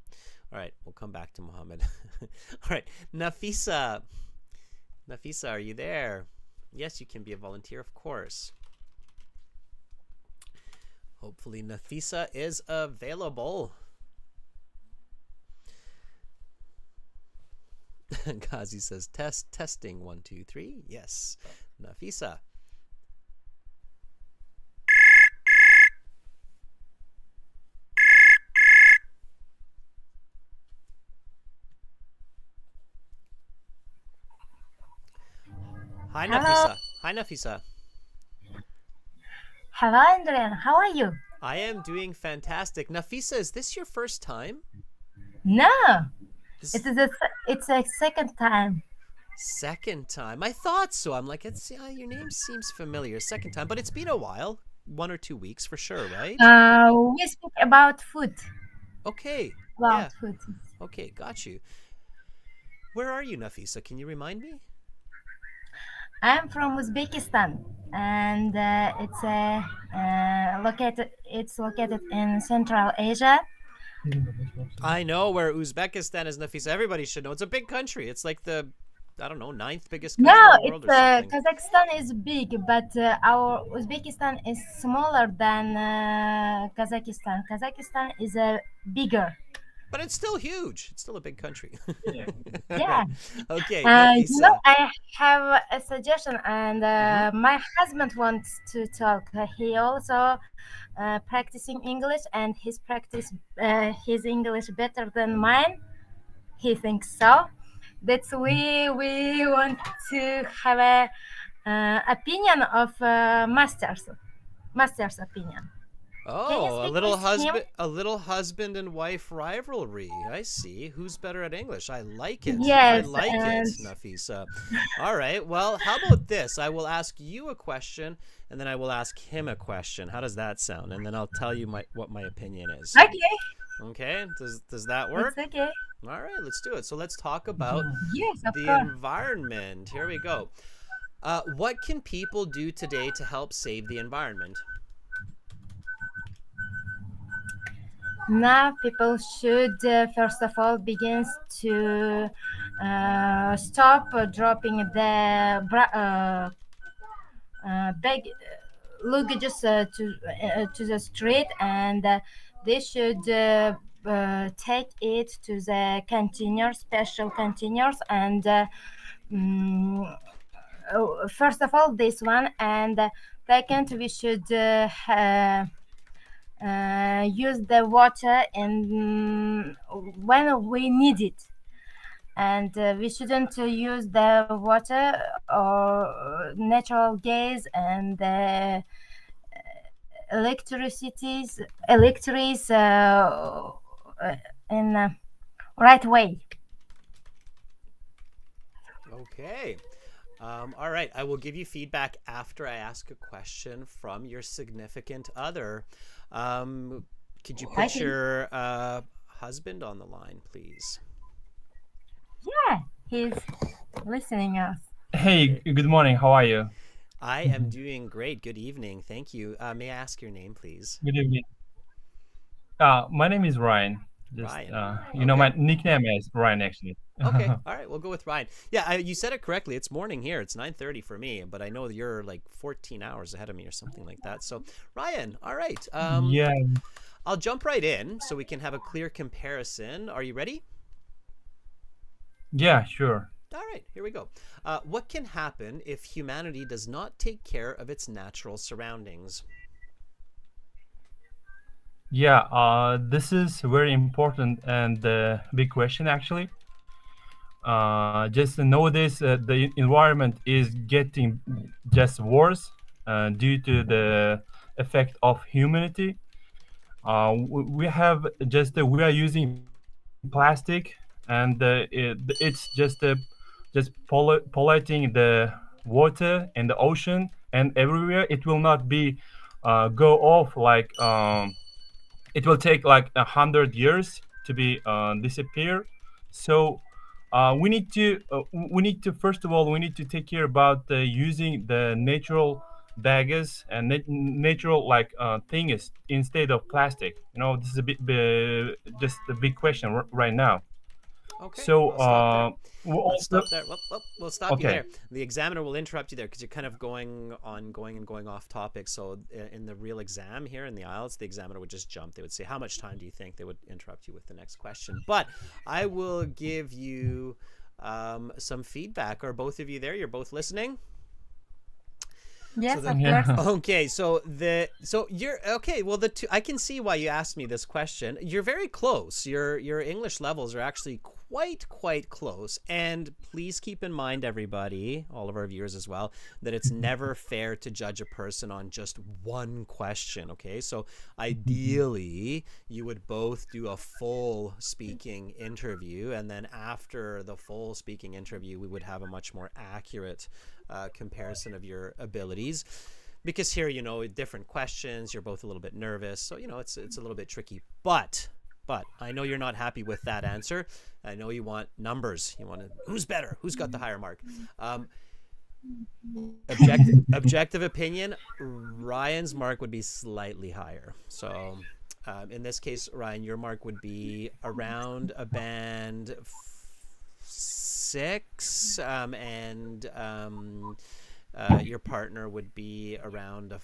All right, we'll come back to Mohammed. All right, Nafisa. Nafisa, are you there? Yes, you can be a volunteer, of course. Hopefully Nafisa is available. Ghazi says, testing 1 2 3. Yes, Nafisa. Hi, Hello. Nafisa. Hi, Nafisa. Hello, Adrian. How are you? I am doing fantastic. Nafisa, is this your first time? No, This it's a second time. second time. I thought so. I'm like, your name seems familiar. Second time, but it's been a while. 1 or 2 weeks for sure, right? We speak about food. Okay. About Yeah. food. Okay, got you. Where are you, Nafisa? Can you remind me? I'm from Uzbekistan, and it's located in Central Asia. I know where Uzbekistan is, Nafisa. Everybody should know. It's a big country. It's like the, I don't know, 9th biggest country No, in the world or something. Kazakhstan is big, but our Uzbekistan is smaller than Kazakhstan. Kazakhstan is bigger. But it's still huge. It's still a big country. Yeah. Yeah. Okay, You know, Nafisa. I have a suggestion, and Mm-hmm. my husband wants to talk. He also practicing English, and his English better than mine. He thinks so. That's we want to have a opinion of master's opinion. Can you Oh, speak with him? a little husband and wife rivalry. I see. Who's better at English? I like it. I Yes, like it, and Nafisa. All right. Well, how about this? I will ask you a question and then I will ask him a question. How does that sound? And then I'll tell you what my opinion is. okay, Okay? Does that it's work? okay. All right, let's do it. So let's talk about Yes, of the course. environment. Here we go. What can people do today to help save the environment? Now people should first of all begins to stop dropping the bag luggages to the street, and they should take it to the containers, special containers, and first of all this one, and second we should use the water in when we need it, and we shouldn't use the water or natural gas and electrics in right way. Okay. All right. I will give you feedback after I ask a question from your significant other. Could you put Okay. your husband on the line, please? Yeah, he's listening us. Hey, good morning. How are you? I am doing great. Good evening. Thank you. May I ask your name, please? Good evening. My name is Ryan. Just Ryan. my Okay. nickname is Ryan actually. Okay. All right. We'll go with Ryan. Yeah, you said it correctly. It's morning here. It's 9:30 for me, but I know you're like 14 hours ahead of me or something like that. So, Ryan, all right. Yeah, I'll jump right in so we can have a clear comparison. Are you ready? yeah, sure. All right, here we go. What can happen if humanity does not take care of its natural surroundings? Yeah, this is very important and big question actually. Just nowadays, the environment is getting just worse due to the effect of humanity. We have just we are using plastic, and it's just polluting the water and the ocean and everywhere. It will not be go off like it will take like 100 years to be disappear. So we need to first of all we need to take care about using the natural bags and natural like things instead of plastic. This is a bit just a big question right now. Okay, So I'll stop there. we'll Let's also stop there. We'll stop you okay. there. The examiner will interrupt you there because you're kind of going off topic. So in the real exam here in the IELTS, the examiner would just jump. They would say, "How much time do you think?" They would interrupt you with the next question. But I will give you some feedback. Are both of you there? You're both listening? Yes, So of Yeah. course. okay, so you're okay. Well, the two, I can see why you asked me this question. You're very close. Your English levels are actually quite close. And please keep in mind, everybody, all of our viewers as well, that it's never fair to judge a person on just one question. Okay, so ideally, you would both do a full speaking interview, and then after the full speaking interview, we would have a much more accurate comparison of your abilities, because here different questions, you're both a little bit nervous, so it's a little bit tricky, but I know you're not happy with that answer. I know you want numbers. You want to, who's better, who's got the higher mark. Objective opinion, Ryan's mark would be slightly higher. So in this case, Ryan, your mark would be around a band 6, and your partner would be around a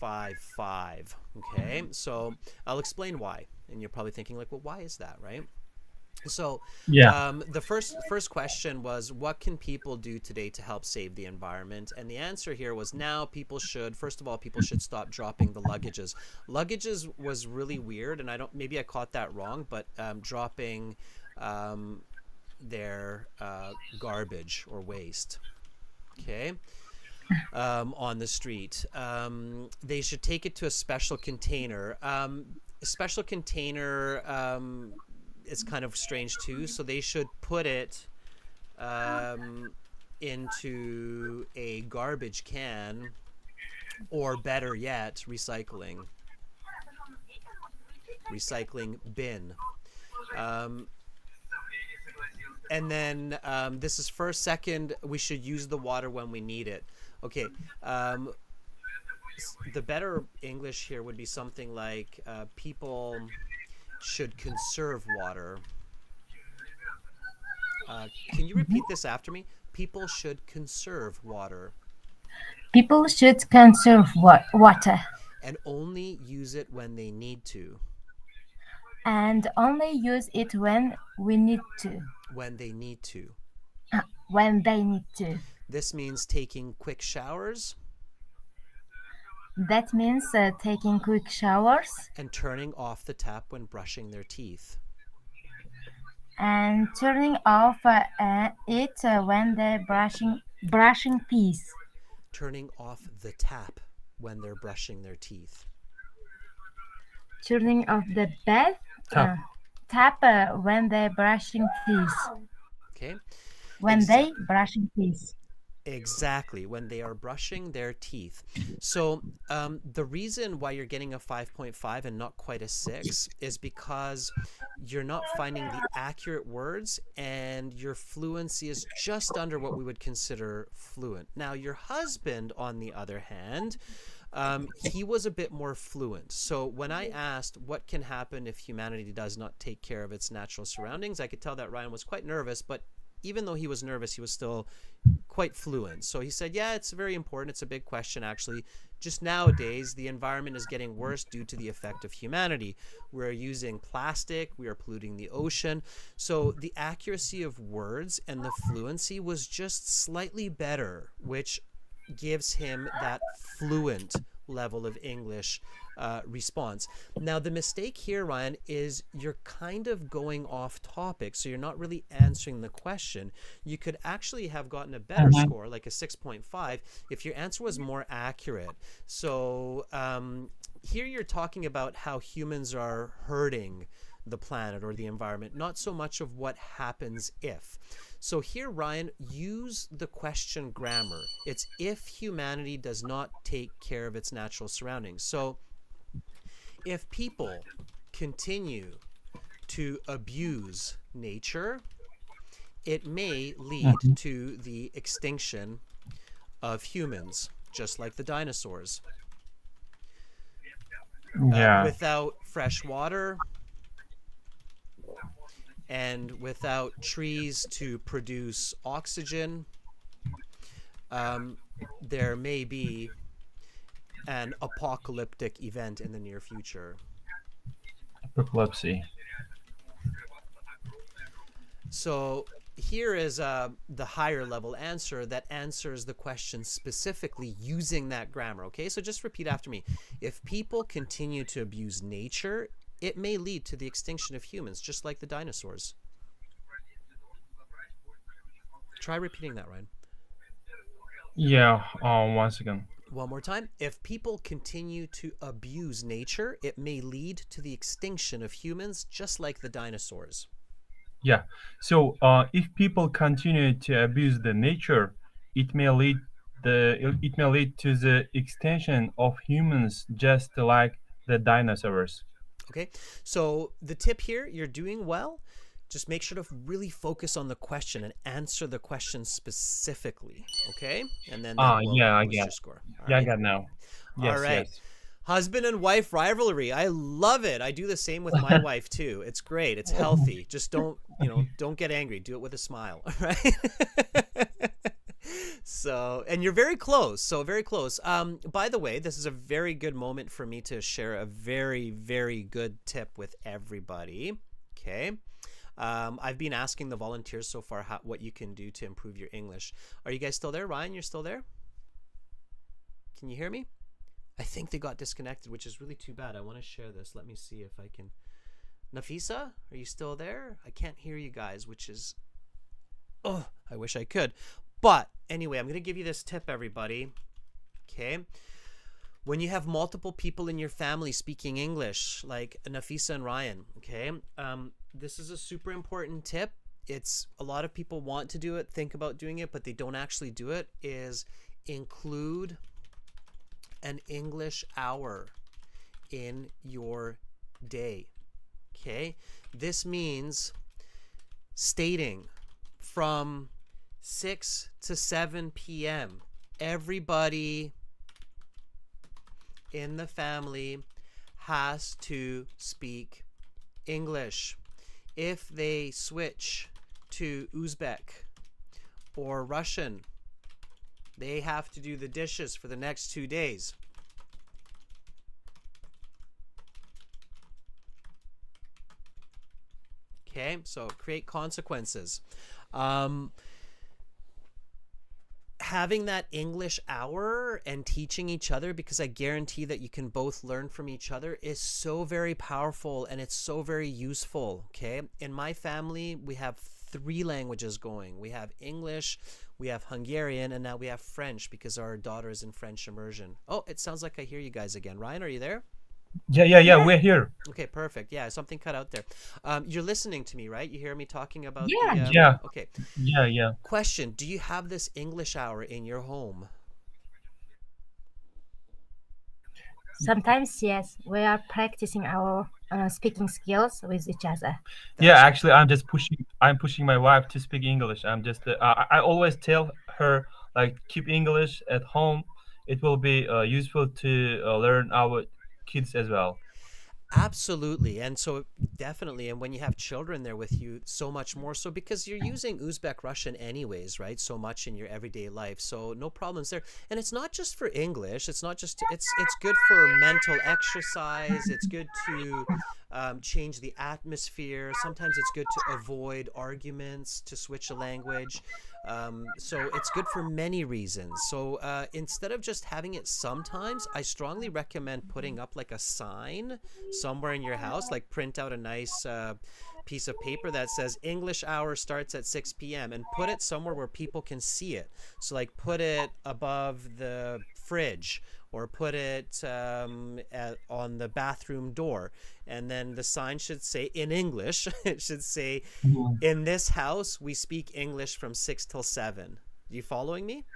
5.5. Okay, so I'll explain why, and you're probably thinking like, well, why is that, right? So Yeah. the first question was, what can people do today to help save the environment? And the answer here was, now people should, first of all, people should stop dropping the luggages. Luggages was really weird, and maybe I caught that wrong, but dropping their garbage or waste, okay, on the street. They should take it to a special container. A special container is kind of strange too, so they should put it into a garbage can, or better yet, recycling bin. And then this is first. Second, we should use the water when we need it. Okay. The better English here would be something like people should conserve water. Can you repeat this after me? People should conserve water. People should conserve water. And only use it when they need to. And only use it when we need to. When they need to. When they need to. This means taking quick showers. That means taking quick showers. And turning off the tap when brushing their teeth. And turning off it when they're brushing teeth. Turning off the tap when they're brushing their teeth. Turning off the tap when they're brushing teeth. Okay. When they brushing teeth. Exactly, when they are brushing their teeth. So the reason why you're getting a 5.5 and not quite a 6 is because you're not finding the accurate words, and your fluency is just under what we would consider fluent. Now, your husband, on the other hand, he was a bit more fluent. So when I asked what can happen if humanity does not take care of its natural surroundings, I could tell that Ryan was quite nervous, but even though he was nervous, he was still quite fluent. So he said, yeah, it's very important. It's a big question, actually. Just nowadays, the environment is getting worse due to the effect of humanity. We're using plastic. We are polluting the ocean. So the accuracy of words and the fluency was just slightly better, which gives him that fluent level of English response. Now, the mistake here, Ryan, is you're kind of going off topic, so you're not really answering the question. You could actually have gotten a better score, like a 6.5, if your answer was more accurate. So here you're talking about how humans are hurting the planet or the environment, not so much of what happens if. So here, Ryan, use the question grammar. It's if humanity does not take care of its natural surroundings. So if people continue to abuse nature, it may lead to the extinction of humans, just like the dinosaurs. Without fresh water and without trees to produce oxygen, there may be an apocalyptic event in the near future. Apocalypse. So here is the higher level answer that answers the question specifically using that grammar. Okay, so just repeat after me. If people continue to abuse nature, it may lead to the extinction of humans, just like the dinosaurs. Try repeating that, Ryan. Yeah, one second. One more time. If people continue to abuse nature, it may lead to the extinction of humans, just like the dinosaurs. Yeah. So if people continue to abuse the nature, it may lead to the extinction of humans, just like the dinosaurs. Okay. So the tip here, you're doing well. Just make sure to really focus on the question and answer the question specifically. Okay. And then that will boost your score. All right? I got now. Yes, all right. Yes. Husband and wife rivalry. I love it. I do the same with my wife too. It's great. It's healthy. Just don't get angry. Do it with a smile. All right. So, and you're very close. So very close. By the way, this is a very good moment for me to share a very, very good tip with everybody. Okay. I've been asking the volunteers so far what you can do to improve your English. Are you guys still there? Ryan, you're still there? Can you hear me? I think they got disconnected, which is really too bad. I want to share this. Let me see if I can. Nafisa, are you still there? I can't hear you guys, which is, oh, I wish I could. But anyway, I'm going to give you this tip, everybody. Okay. When you have multiple people in your family speaking English, like Nafisa and Ryan, okay, this is a super important tip. It's a lot of people want to do it, think about doing it, but they don't actually do it, is include an English hour in your day. Okay, this means stating from 6 to 7 p.m. everybody in the family has to speak English. If they switch to Uzbek or Russian, they have to do the dishes for the next 2 days. Okay, so create consequences. Having that English hour and teaching each other, because I guarantee that you can both learn from each other, is so very powerful and it's so very useful. Okay, in my family we have 3 languages going. We have English, we have Hungarian, and now we have French because our daughter is in French immersion. Oh, it sounds like I hear you guys again. Ryan, are you there? Yeah, we're here. Okay, perfect. Yeah, something cut out there. You're listening to me, right? You hear me talking about Yeah. the... Yeah. Okay. Yeah. Question, do you have this English hour in your home? Sometimes, yes, we are practicing our speaking skills with each other. Yeah, actually, I'm pushing my wife to speak English. I'm just, I always tell her, like, keep English at home. It will be useful to learn our kids as well. Absolutely. And so definitely, and when you have children there with you, so much more so, because you're using Uzbek Russian anyways, right? So much in your everyday life. So no problems there. And it's not just for English. It's not just, it's good for mental exercise. It's good to change the atmosphere. Sometimes it's good to avoid arguments, to switch a language. So it's good for many reasons. So instead of just having it sometimes, I strongly recommend putting up like a sign somewhere in your house, like print out a nice piece of paper that says English hour starts at 6 p.m. and put it somewhere where people can see it. So like put it above the fridge, or put it on the bathroom door, and then the sign should say in English, it should say, in this house we speak English from 6 till 7. You following me?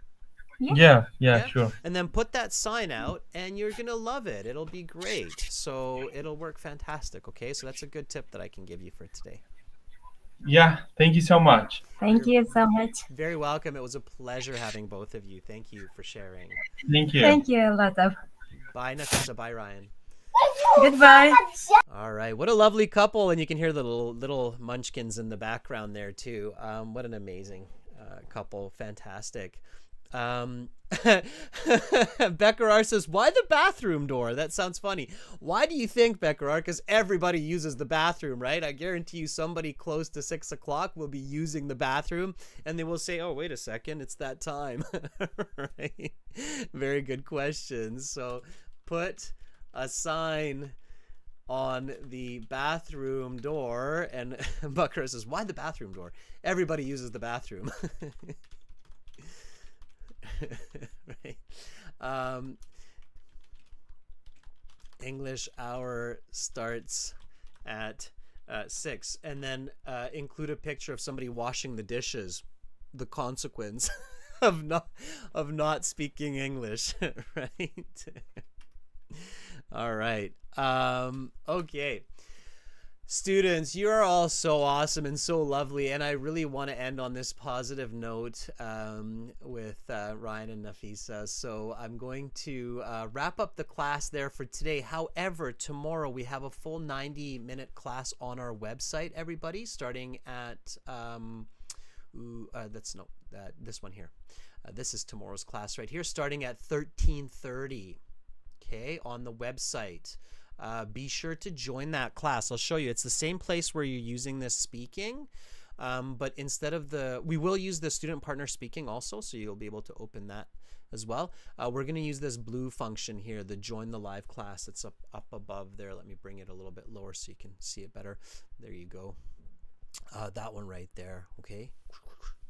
Yeah, sure. And then put that sign out and you're gonna love it. It'll be great. So it'll work fantastic. Okay, so that's a good tip that I can give you for today. Yeah, thank you so much. Thank you so much. Very welcome. It was a pleasure having both of you. Thank you for sharing. Thank you. Thank you a lot of. Bye, Nafisa. Bye, Ryan. Goodbye. All right, what a lovely couple, and you can hear the little munchkins in the background there too. What an amazing couple. Fantastic. Bekarar says, why the bathroom door? That sounds funny. Why do you think, Bekarar? Because everybody uses the bathroom, right? I guarantee you somebody close to 6 o'clock will be using the bathroom, and they will say, oh, wait a second, it's that time. Right? Very good questions. So put a sign on the bathroom door, and Bekarar says, why the bathroom door? Everybody uses the bathroom. Right. English hour starts at 6, and then include a picture of somebody washing the dishes. The consequence of not speaking English, right? All right. Okay. Students, you are all so awesome and so lovely, and I really want to end on this positive note with Ryan and Nafisa. So I'm going to wrap up the class there for today. However, tomorrow we have a full 90-minute class on our website, everybody, starting at this one here. This is tomorrow's class right here, starting at 13:30. Okay, on the website. be sure to join that class. I'll show you. It's the same place where you're using this speaking, but instead of we will use the student partner speaking also, so you'll be able to open that as well. We're going to use this blue function here, the join the live class. It's up above there. Let me bring it a little bit lower so you can see it better. There you go. That one right there. Okay,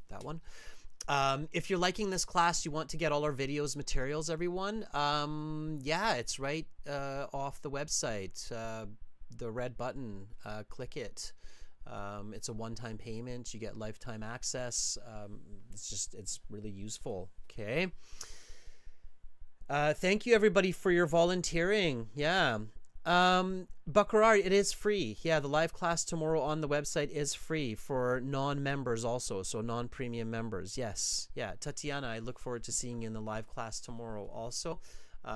that one. If you're liking this class, you want to get all our videos, materials, everyone, yeah, it's right off the website, the red button, click it. It's a one-time payment. You get lifetime access. It's really useful. Okay. Thank you everybody for your volunteering. Yeah. Bakarar, it is free. Yeah, the live class tomorrow on the website is free for non-members also, so non-premium members. Yes. Yeah, Tatiana, I look forward to seeing you in the live class tomorrow also.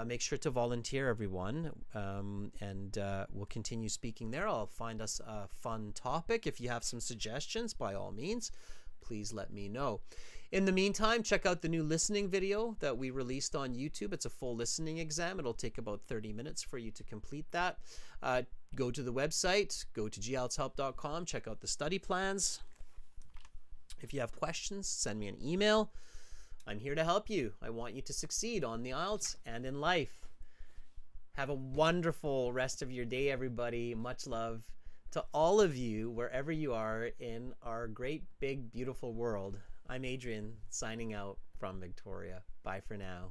Make sure to volunteer, everyone, and we'll continue speaking there. I'll find us a fun topic. If you have some suggestions, by all means, please let me know. In the meantime, check out the new listening video that we released on YouTube. It's a full listening exam. It'll take about 30 minutes for you to complete that. Go to the website, go to gieltshelp.com, check out the study plans. If you have questions, send me an email. I'm here to help you. I want you to succeed on the IELTS and in life. Have a wonderful rest of your day, everybody. Much love to all of you, wherever you are in our great, big, beautiful world. I'm Adrian, signing out from Victoria. Bye for now.